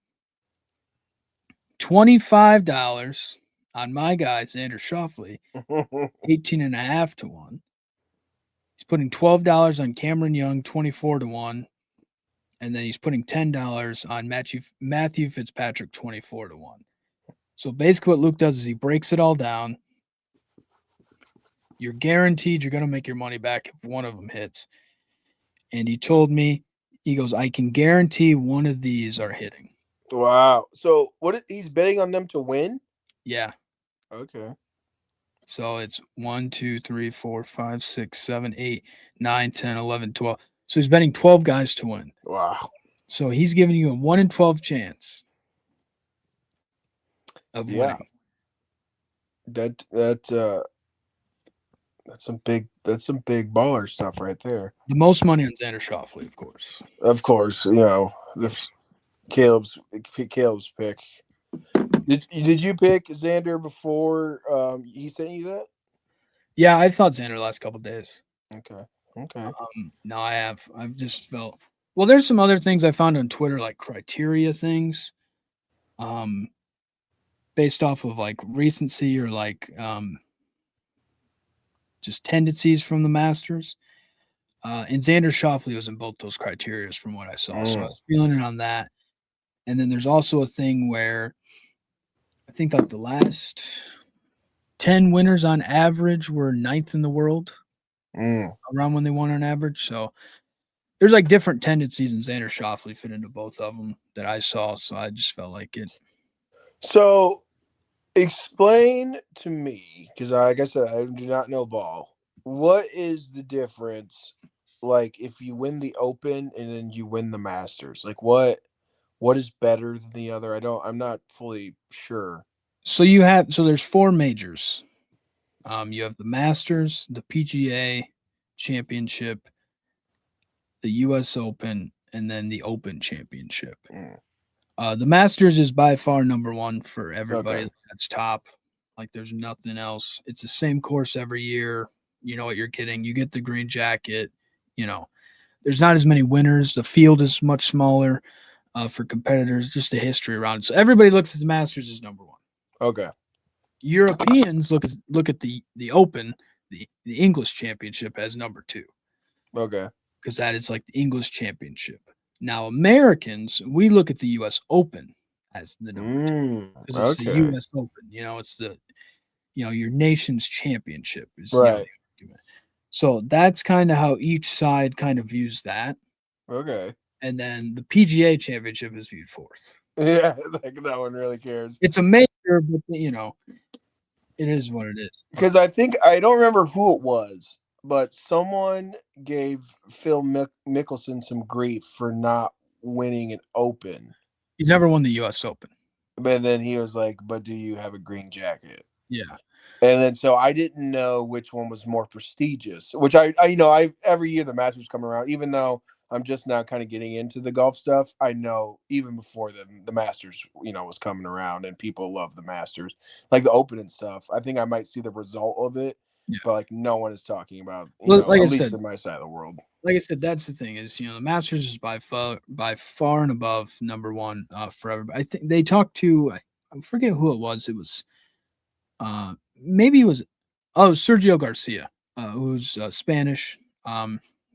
$25 on my guy, Xander Schauffele, 18.5 to 1. He's putting $12 on Cameron Young, 24 to 1. And then he's putting $10 on Matthew Fitzpatrick, 24 to 1. So basically what Luke does is he breaks it all down. You're guaranteed you're going to make your money back if one of them hits. And he told me, he goes, I can guarantee one of these are hitting. Wow. So he's betting on them to win? Yeah. Okay. So it's 1, 2, 3, 4, 5, 6, 7, 8, 9, 10, 11, 12. So he's betting 12 guys to win. Wow. So he's giving you a 1 in 12 chance of Yeah. winning. That's some big baller stuff right there. The most money on Xander Schauffele, of course. Of course, Caleb's pick. Did you pick Xander before he sent you that? Yeah, I thought Xander the last couple days. Okay. Okay. No, I have. I've just felt well. There's some other things I found on Twitter, like criteria things, based off of like recency or like just tendencies from the Masters. And Xander Schauffele was in both those criteria from what I saw. So I was feeling it on that. And then there's also a thing where I think like the last 10 winners on average were ninth in the world around when they won on average. So there's like different tendencies, and Xander Schauffele fit into both of them that I saw. So I just felt like it. So explain to me, because like I said, I do not know ball. What is the difference? Like if you win the Open and then you win the Masters, like what is better than the other? I'm not fully sure. So there's 4 majors. You have the Masters, the PGA Championship, the U.S. Open, and then the Open Championship. The Masters is by far number one for Okay. everybody. That's top. Like there's nothing else. It's the same course every year. You know what you're getting. You get the green jacket. You know, there's not as many winners. The field is much smaller for competitors. Just the history around it. So everybody looks at the Masters as number one. Okay. Europeans look at the Open, the English Championship as number two Okay. because that is like the English Championship. Now Americans, we look at the U.S. Open as the number two because it's the Okay. U.S. Open. You know, it's the your nation's championship is Right. the argument. So that's kind of how each side kind of views that, Okay. and then the PGA Championship is viewed fourth. Yeah, like no one really cares. It's a major, but it is what it is. Because I think I don't remember who it was, but someone gave Phil Mickelson some grief for not winning an Open. He's never won the U.S. Open. But then he was like, "But do you have a green jacket?" Yeah. And then so I didn't know which one was more prestigious. Which I every year the Masters come around, even though I'm just now kind of getting into the golf stuff. I know even before the Masters, was coming around and people love the Masters, like the Open and stuff. I think I might see the result of it, Yeah. but like no one is talking about, Well, like I at least said, in my side of the world. that's the thing is, the Masters is by far and above number one for everybody. I think they talked to I forget who it was. It was maybe it was Sergio Garcia, who's Spanish.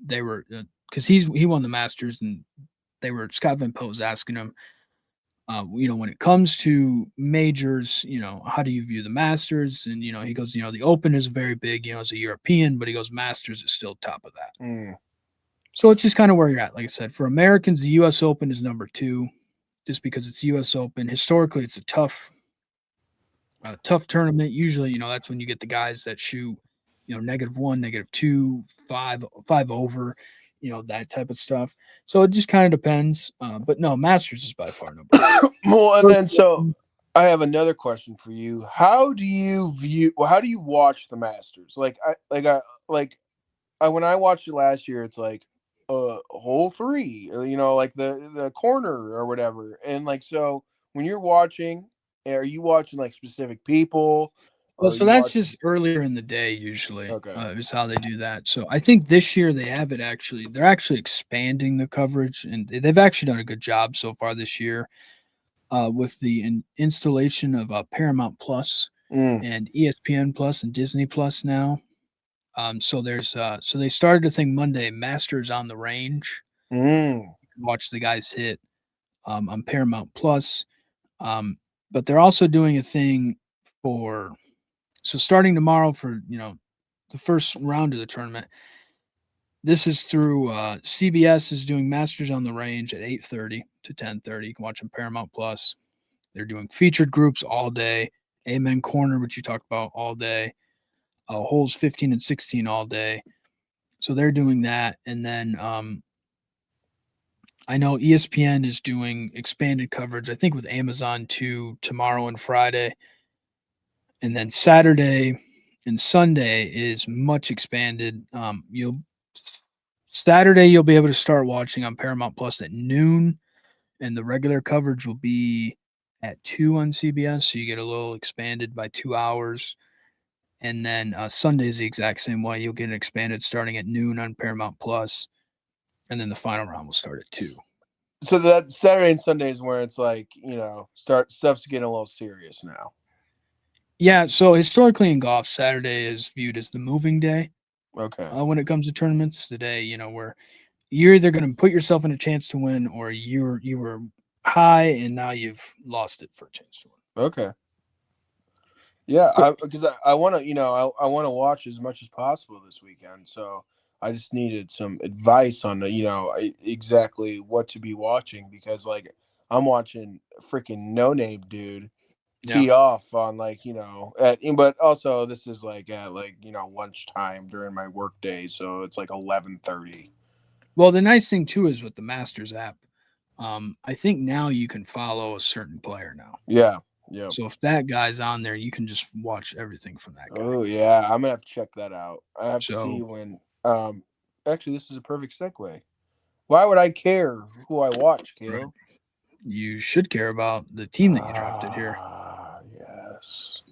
They were because he won the Masters, and they were Scott Van Pelt was asking him, when it comes to majors, how do you view the Masters? And he goes, the Open is very big, as a European, but he goes, Masters is still top of that. Mm. So it's just kind of where you're at. Like I said, for Americans, the U.S. Open is number two, just because it's U.S. Open. Historically, it's a tough tournament. Usually, that's when you get the guys that shoot, -1, -2, five over, that type of stuff. So it just kind of depends. But no, Masters is by far number one. Well, and First then so one, I have another question for you. How do you view? Well, how do you watch the Masters? When I watched it last year, it's like hole three, or, like the corner or whatever. And like so when you're watching, are you watching like specific people well, or are so you that's watching just earlier in the day. Usually, okay. is how they do that. So I think this year they have it actually. They're actually expanding the coverage, and they've actually done a good job so far this year. With the installation of Paramount Plus Mm, and ESPN Plus and Disney Plus now. So they started a thing Monday, Masters on the Range. mm, Watch the guys hit on Paramount Plus. Um, but they're also doing a thing for starting tomorrow for the first round of the tournament. This is through CBS is doing Masters on the Range at 8:30 to 10:30. You can watch on Paramount Plus. They're doing featured groups all day. Amen Corner, which you talked about all day. Holes 15 and 16 all day. So they're doing that. And then I know ESPN is doing expanded coverage, I think with Amazon too, tomorrow and Friday. And then Saturday and Sunday is much expanded. Saturday you'll be able to start watching on Paramount Plus at noon, and the regular coverage will be at 2 on CBS. So you get a little expanded by 2 hours. And then Sunday is the exact same way. You'll get it expanded starting at noon on Paramount Plus, and then the final round will start at 2. so that Saturday and Sunday is where it's like, start stuff's getting a little serious now. Yeah, so historically in golf, Saturday is viewed as the moving day Okay. when it comes to tournaments. The day, where you're either going to put yourself in a chance to win, or you were high and now you've lost it for a chance to win. Okay. Yeah, So, because I want to, I want to watch as much as possible this weekend. So I just needed some advice on exactly what to be watching because like I'm watching freaking no name dude yeah. tee off on like but also this is like at like lunchtime during my work day, so it's like 11:30. Well, the nice thing too is with the Masters app, I think now you can follow a certain player now. Yeah. Yep. So if that guy's on there, you can just watch everything from that guy. Oh yeah, I'm gonna have to check that out. I have to see So when. Actually, this is a perfect segue. Why would I care who I watch, right. Caleb? you should care about the team that you drafted here. Yes.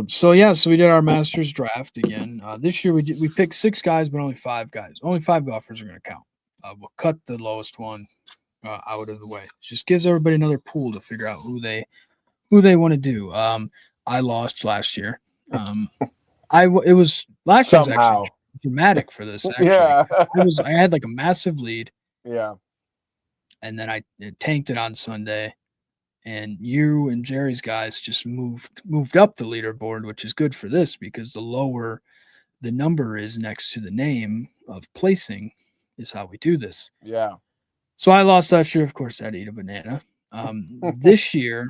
So yeah, so we did our Masters draft again. This year we picked 6 guys, but only 5 guys. Only 5 golfers are going to count. We'll cut the lowest one out of the way. It just gives everybody another pool to figure out who they want to do. I lost last year. It was last year was actually Somehow. dramatic for this actually. Yeah. I had like a massive lead, Yeah. and then I tanked it on Sunday, and you and Jerry's guys just moved up the leaderboard, which is good for this because the lower the number is next to the name of placing is how we do this. Yeah. So I lost last year. Of course, I had to eat a banana. This year,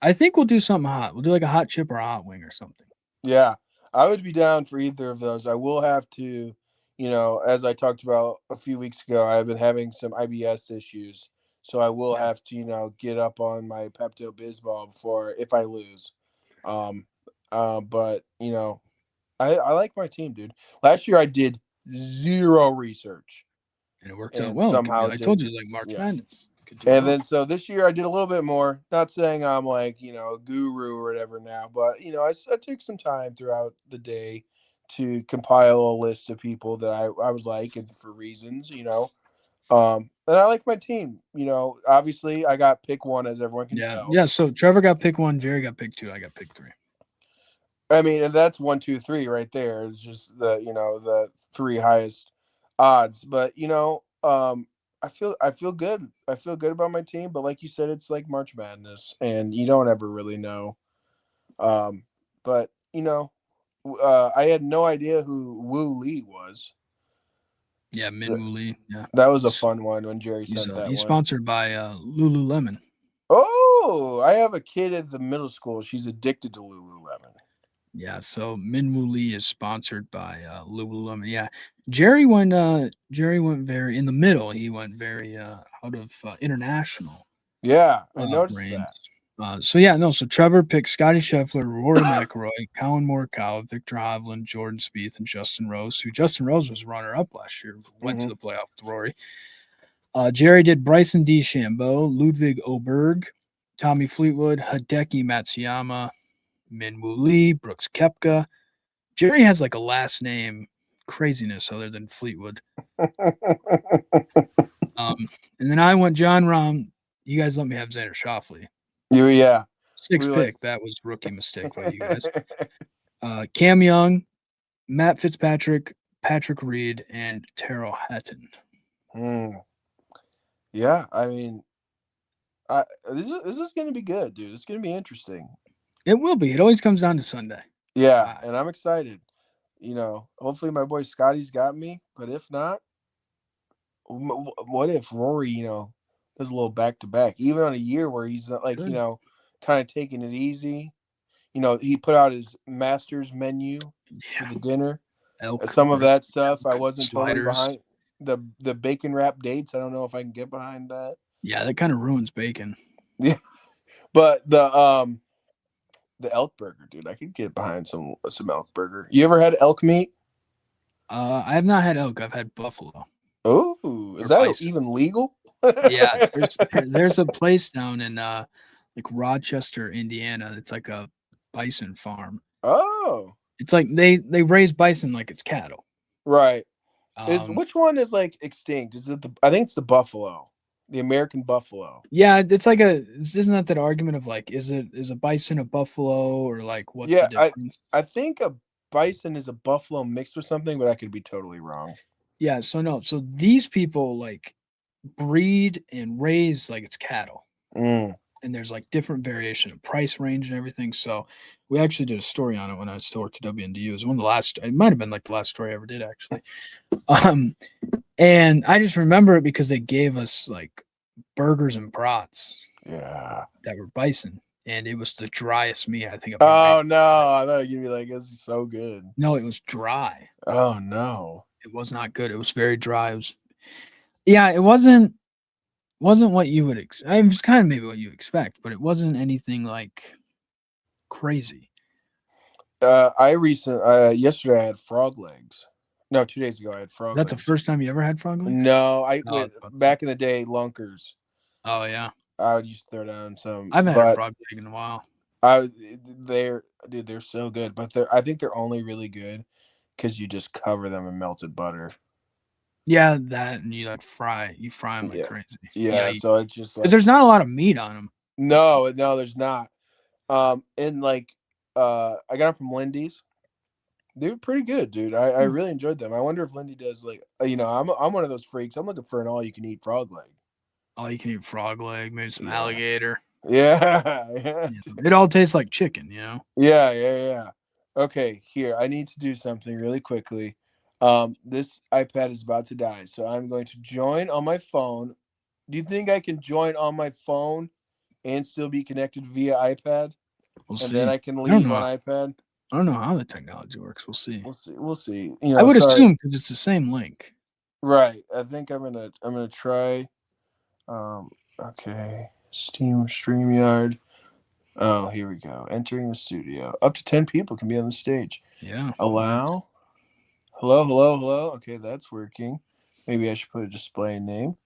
I think we'll do something hot. We'll do like a hot chip or a hot wing or something. Yeah. I would be down for either of those. I will have to, as I talked about a few weeks ago, I've been having some IBS issues. So I will Yeah. have to, get up on my Pepto Bismol before if I lose. Um, but I like my team, dude. Last year I did zero research And it worked out and well. It could be, somehow I did, told you, like March yeah. Madness. Could do And well. then so this year I did a little bit more. Not saying I'm like, a guru or whatever now, but I took some time throughout the day to compile a list of people that I would like and for reasons. And I like my team. Obviously I got pick one as everyone can Yeah. tell. Yeah. So Trevor got pick 1, Jerry got pick 2, I got pick 3. I mean, and that's 1, 2, 3 right there. It's just the 3 highest odds. But I feel good. I feel good about my team. But like you said, it's like March Madness, and you don't ever really know. But I had no idea who Wu Lee was. Yeah. Min Woo Lee. Yeah. That was a fun one when Jerry He's sent that he's one. sponsored by Lululemon. Oh, I have a kid at the middle school. She's addicted to Lululemon. Yeah, so Min Woo Lee is sponsored by Lululemon. Yeah, Jerry went very in the middle. He went very out of international Yeah, I noticed that. range. So yeah, no. So Trevor picked Scotty Scheffler, Rory McIlroy, Colin Morikawa, Victor Hovland, Jordan Spieth, and Justin Rose. Who Justin Rose was runner up last year. Went to Hmm. the playoff with Rory. Jerry did Bryson DeChambeau, Ludwig Oberg, Tommy Fleetwood, Hideki Matsuyama, Min Woo Lee, Brooks Koepka. Jerry has like a last name craziness other than Fleetwood. Um, and then I went John Rahm. You guys let me have Xander Schauffele. Yeah. Sixth We like. pick. That was rookie mistake by you guys. Cam Young, Matt Fitzpatrick, Patrick Reed, and Terrell Hatton. Yeah, I mean, this is going to be good, dude. It's going to be interesting. It will be. It always comes down to Sunday. Yeah, and I'm excited. Hopefully my boy Scotty's got me, but if not, what if Rory, does a little back to back, even on a year where he's not like, Good. kind of taking it easy. He put out his Masters menu for Yeah. the dinner. Elk Some of that versus stuff I elk wasn't totally sliders. behind. The bacon wrap dates, I don't know if I can get behind that. Yeah, that kind of ruins bacon. Yeah, but the elk burger, dude, I could get behind some elk burger. You ever had elk meat? I have not had elk. I've had buffalo Oh, is or that bison. even legal? Yeah, there's a place down in like Rochester, Indiana. It's like a bison farm. Oh, It's like they raise bison like it's cattle. right. Is Um, which one is like extinct? Is it I think it's the buffalo, the American buffalo. yeah, it's like isn't that argument of like is a bison a buffalo or like what's the Yeah, difference? I think a bison is a buffalo mixed with something, but I could be totally wrong. Yeah, so no, so these people like breed and raise like it's cattle. Mm. And there's like different variation of price range and everything. So we actually did a story on it when I still worked at WNDU. It was one of the last. It might have been like the last story I ever did actually. And I just remember it because they gave us like burgers and brats Yeah. that were bison, and it was the driest meat I think I've ever Oh eaten. no! I thought you'd be like, "This is so good." No, it was dry. Oh no! It was not good. It was very dry. It was, yeah, it wasn't what you would expect. It was kind of maybe what you expect, but it wasn't anything like crazy. Yesterday I had frog legs. No, 2 days ago I had frog That's the legs. first time you ever had frog legs? No, I Oh, I went was about to say. back in the day, lunkers. Oh, yeah. I would used to throw down some, I haven't had a but frog leg in a while. I they're dude, they're so good. But I think they're only really good because you just cover them in melted butter. Yeah, that and you fry them like Yeah, crazy. Yeah, yeah. So it's just because like there's not a lot of meat on them. no, no, there's not. And like I got them from Lindy's. They were pretty good, dude. I really enjoyed them. I wonder if Lindy does like I'm one of those freaks. I'm looking for an all you can eat frog leg. All you can eat frog leg, maybe some Yeah, alligator. yeah, yeah, Yeah, it all tastes like chicken, you know. yeah, yeah, yeah. Okay, here I need to do something really quickly. This iPad is about to die, so I'm going to join on my phone. Do you think I can join on my phone and still be connected via iPad, We'll and then see. I can I don't leave know. on iPad? I don't know how the technology works. We'll see. We'll see. We'll see. I would Sorry. assume because it's the same link. Right. I think I'm gonna try. Um. Okay. Steam StreamYard. Oh, here we go. Entering the studio. Up to 10 people can be on the stage. Yeah. Nice. Allow. Hello. Hello. Hello. Okay, that's working. Maybe I should put a display name.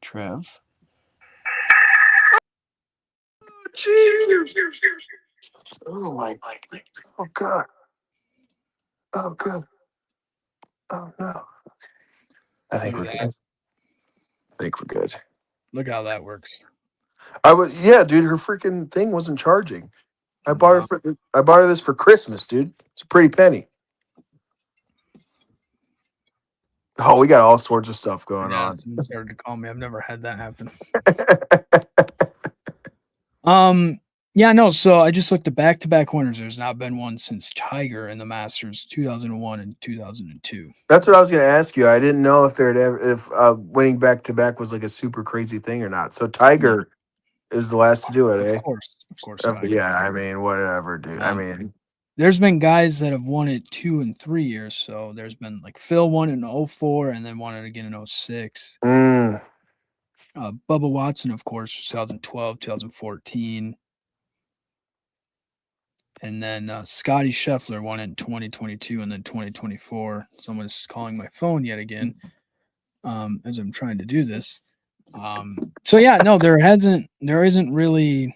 Trev. Oh my. Oh god. Oh god. Oh no. I Look think at we're that. good. I think we're good. Look how that works. Yeah, dude. Her freaking thing wasn't charging. Wow. I bought her this for Christmas, dude. It's a pretty penny. Oh, we got all sorts of stuff going Yeah, on. someone started to call me. I've never had that happen. That's Um, yeah, no. So I just looked at back-to-back winners. There's not been one since Tiger in the Masters, 2001 and 2002. what I was going to ask you. I didn't know if there'd ever if winning back to back was like a super crazy thing or not. So Yeah, Tiger is the last to do it, eh? of course, But Tiger. yeah, I mean, whatever, dude. I Um, mean, there's been guys that have won it 2 and 3 years. So there's been like Phil won it in '04 and then won it again in '06. mm, Bubba Watson, of course, 2012, 2014. And then Scotty Scheffler won it in 2022 and then 2024. Someone's calling my phone yet again as I'm trying to do this. So yeah, no, there isn't really,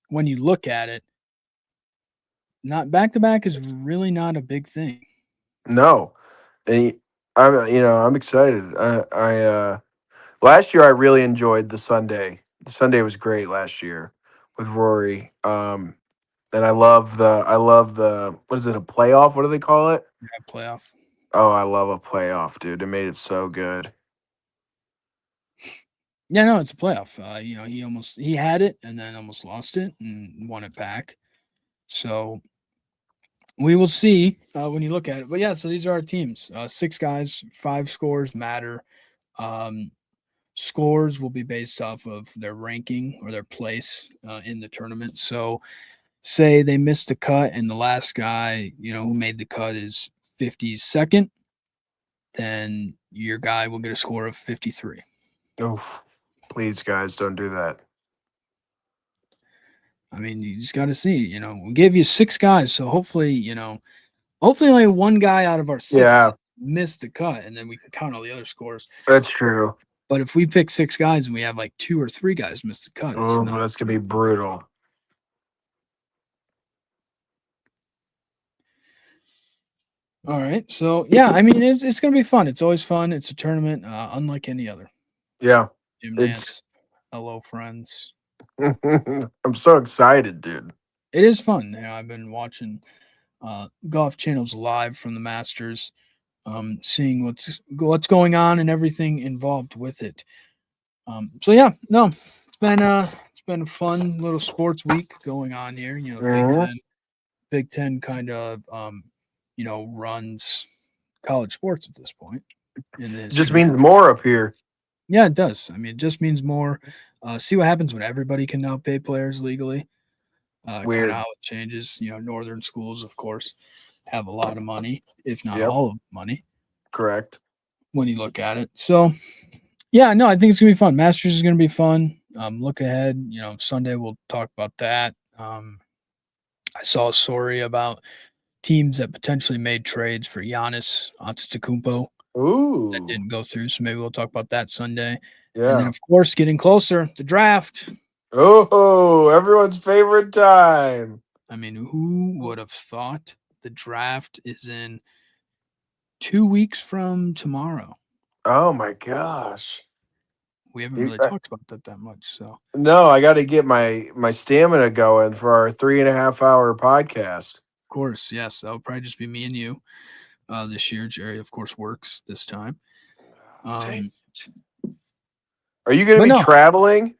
when you look at it, not back to back is really not a big thing. no, and I'm excited. Last year I really enjoyed the Sunday. The Sunday was great last year with Rory. And I love the what is it, a playoff? What do they call it? Yeah, playoff. Oh, I love a playoff, dude. It made it so good. Yeah, no, it's a playoff. He had it and then almost lost it and won it back. So we will see when you look at it. But yeah, so these are our teams. 6 guys, 5 scores matter. Um, Scores will be based off of their ranking or their place in the tournament. So, say they missed the cut and the last guy, who made the cut is 52nd, then your guy will get a score of 53. Oof. Please, guys, don't do that. I mean, you just got to see, we gave you 6 guys. So, hopefully only one guy out of our 6 Yeah, missed the cut and then we can count all the other scores. that's true. But if we pick 6 guys and we have like 2 or 3 guys miss the cut, it's Oh, not. that's gonna be brutal. All right. So yeah, I mean it's gonna be fun. It's always fun. It's a tournament, unlike any other. Yeah, Jim it's. Nance, hello friends. I'm so excited, dude. It is fun. I've been watching golf channels live from the Masters, seeing what's going on and everything involved with it. So yeah, no, it's been a fun little sports week going on here. Mhm. Big Ten kind of runs college sports at this point in the It just history. means more up here. Yeah, it does. I mean, it just means more. See what happens when everybody can now pay players legally. Kind of Weird. how it changes. Northern schools, of course, have a lot of money, if not Yep, all of the money, correct. when you look at it. So, yeah, no, I think it's gonna be fun. Masters is gonna be fun. Look ahead. Sunday we'll talk about that. I saw a story about teams that potentially made trades for Giannis Antetokounmpo that Ooh, didn't go through. So maybe we'll talk about that Sunday. And then, Yeah. of course, getting closer, the draft. Oh, everyone's favorite time. I mean, who would have thought the draft is in 2 weeks from tomorrow? Oh my gosh. We haven't You- really I- talked about that much. So, of No, I got to get my stamina going for our 3.5 hour podcast. course, yes, that'll probably just be me and you this year. Jerry, of course, works this time. Dang Um, it. Are you going to but be no, traveling?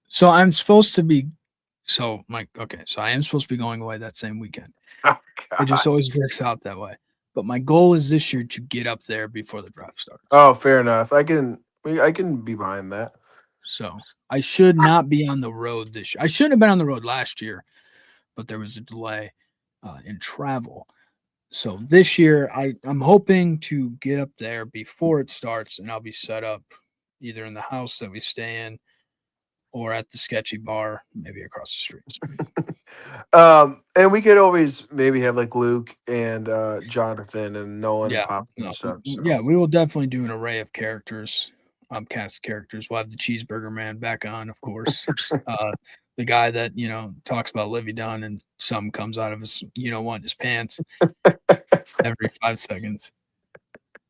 so I'm supposed to be. So, Mike, okay, so I am supposed to be going away that same weekend. Oh It just God. always works out that way. But my goal is this year to get up there before the draft starts. Oh, fair enough. I can be behind that. So I should not be on the road this year. I shouldn't have been on the road last year, but there was a delay in travel. So this year, I'm hoping to get up there before it starts, and I'll be set up either in the house that we stay in or at the sketchy bar, maybe across the street. And we could always maybe have like Luke and Jonathan and Nolan Yeah, pop and no, stuff. So yeah, we will definitely do an array of characters, cast characters. We'll have the Cheeseburger Man back on, of course. The guy that talks about Livy Dunn and some comes out of his what his pants every 5 seconds.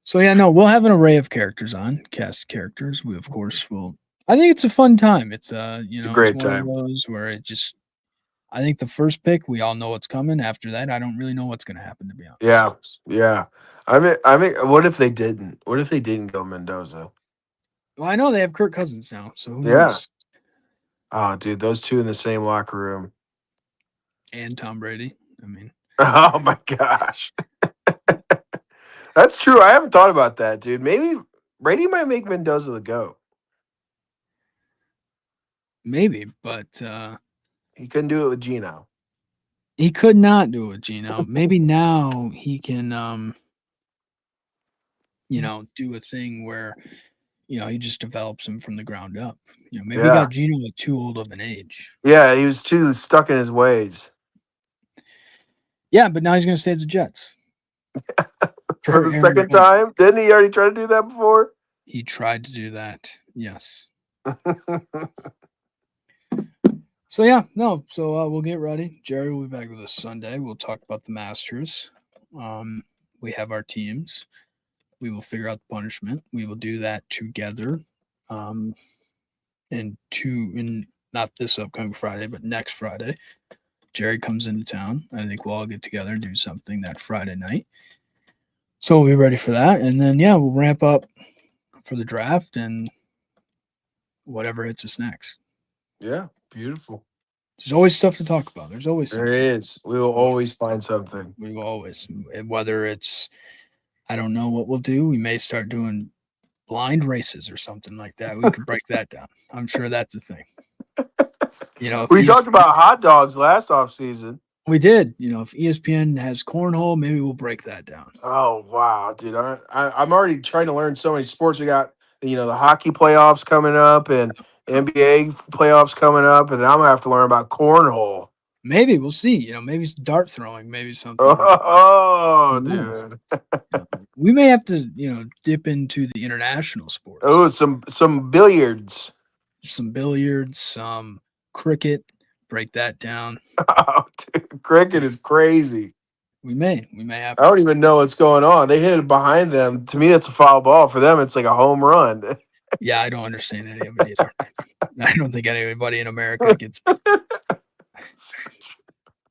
So yeah, no, we'll have an array of characters on cast characters. We of course will. I think it's a fun time. It's it's a it's great one of time. those where it just. I think the first pick, we all know what's coming. After that, I don't really know what's going to happen, to be honest. Yeah, yeah. I mean, what if they didn't? What if they didn't go Mendoza? Well, I know they have Kirk Cousins now, so who Yeah. knows? Oh, dude, those two in the same locker room. And Tom Brady. I mean, Oh my gosh, that's true. I haven't thought about that, dude. Maybe Brady might make Mendoza the goat. maybe, but He couldn't do it with Gino. he could not do it, Gino. Maybe now he can, do a thing where, he just develops him from the ground up. Maybe he Yeah, got Gino at too old of an age. yeah. He was too stuck in his ways Yeah, but now he's going to stay at the Jets for for the Aaron second Donald. time. Didn't he already try to do that before? He tried to do that. Yes. So yeah, no. So we'll get ready. Jerry will be back with us Sunday. We'll talk about the Masters. We have our teams. We will figure out the punishment. We will do that together. In not this upcoming Friday, but next Friday. Jerry comes into town. I think we'll all get together and do something that Friday night. So we'll be ready for that. And then yeah, we'll ramp up for the draft and whatever hits us next. Yeah, beautiful. There's always stuff to talk about. There's always There something. is. We will always find something. We will always, whether it's, I don't know what we'll do. We may start doing blind races or something like that. We could break that down. I'm sure that's a thing. If We talked about hot dogs last off season. we did, if ESPN has cornhole, maybe we'll break that down. Oh wow, dude! I'm already trying to learn so many sports. We got the hockey playoffs coming up and NBA playoffs coming up, and I'm gonna have to learn about cornhole. Maybe we'll see. Maybe it's dart throwing, maybe something like that. Oh, Who knows? dude! We may have to, dip into the international Oh, sports. some billiards. Some billiards, some cricket, break that down. Oh, dude, cricket is crazy. We may have I to. don't even know what's going on. They hit it behind them. To me, that's a foul ball. For them, it's like a home run. Yeah, I don't understand any of it either. I don't think anybody in America gets it. It's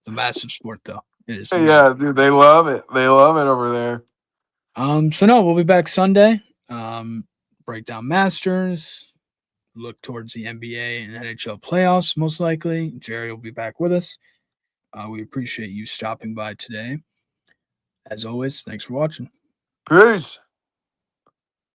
a massive sport, though. It is Yeah, massive. dude, they love it. They love it over there. So no, we'll be back Sunday. Break down Masters. Look towards the NBA and NHL playoffs, most likely. Jerry will be back with us. We appreciate you stopping by today. As always, thanks for watching. Peace.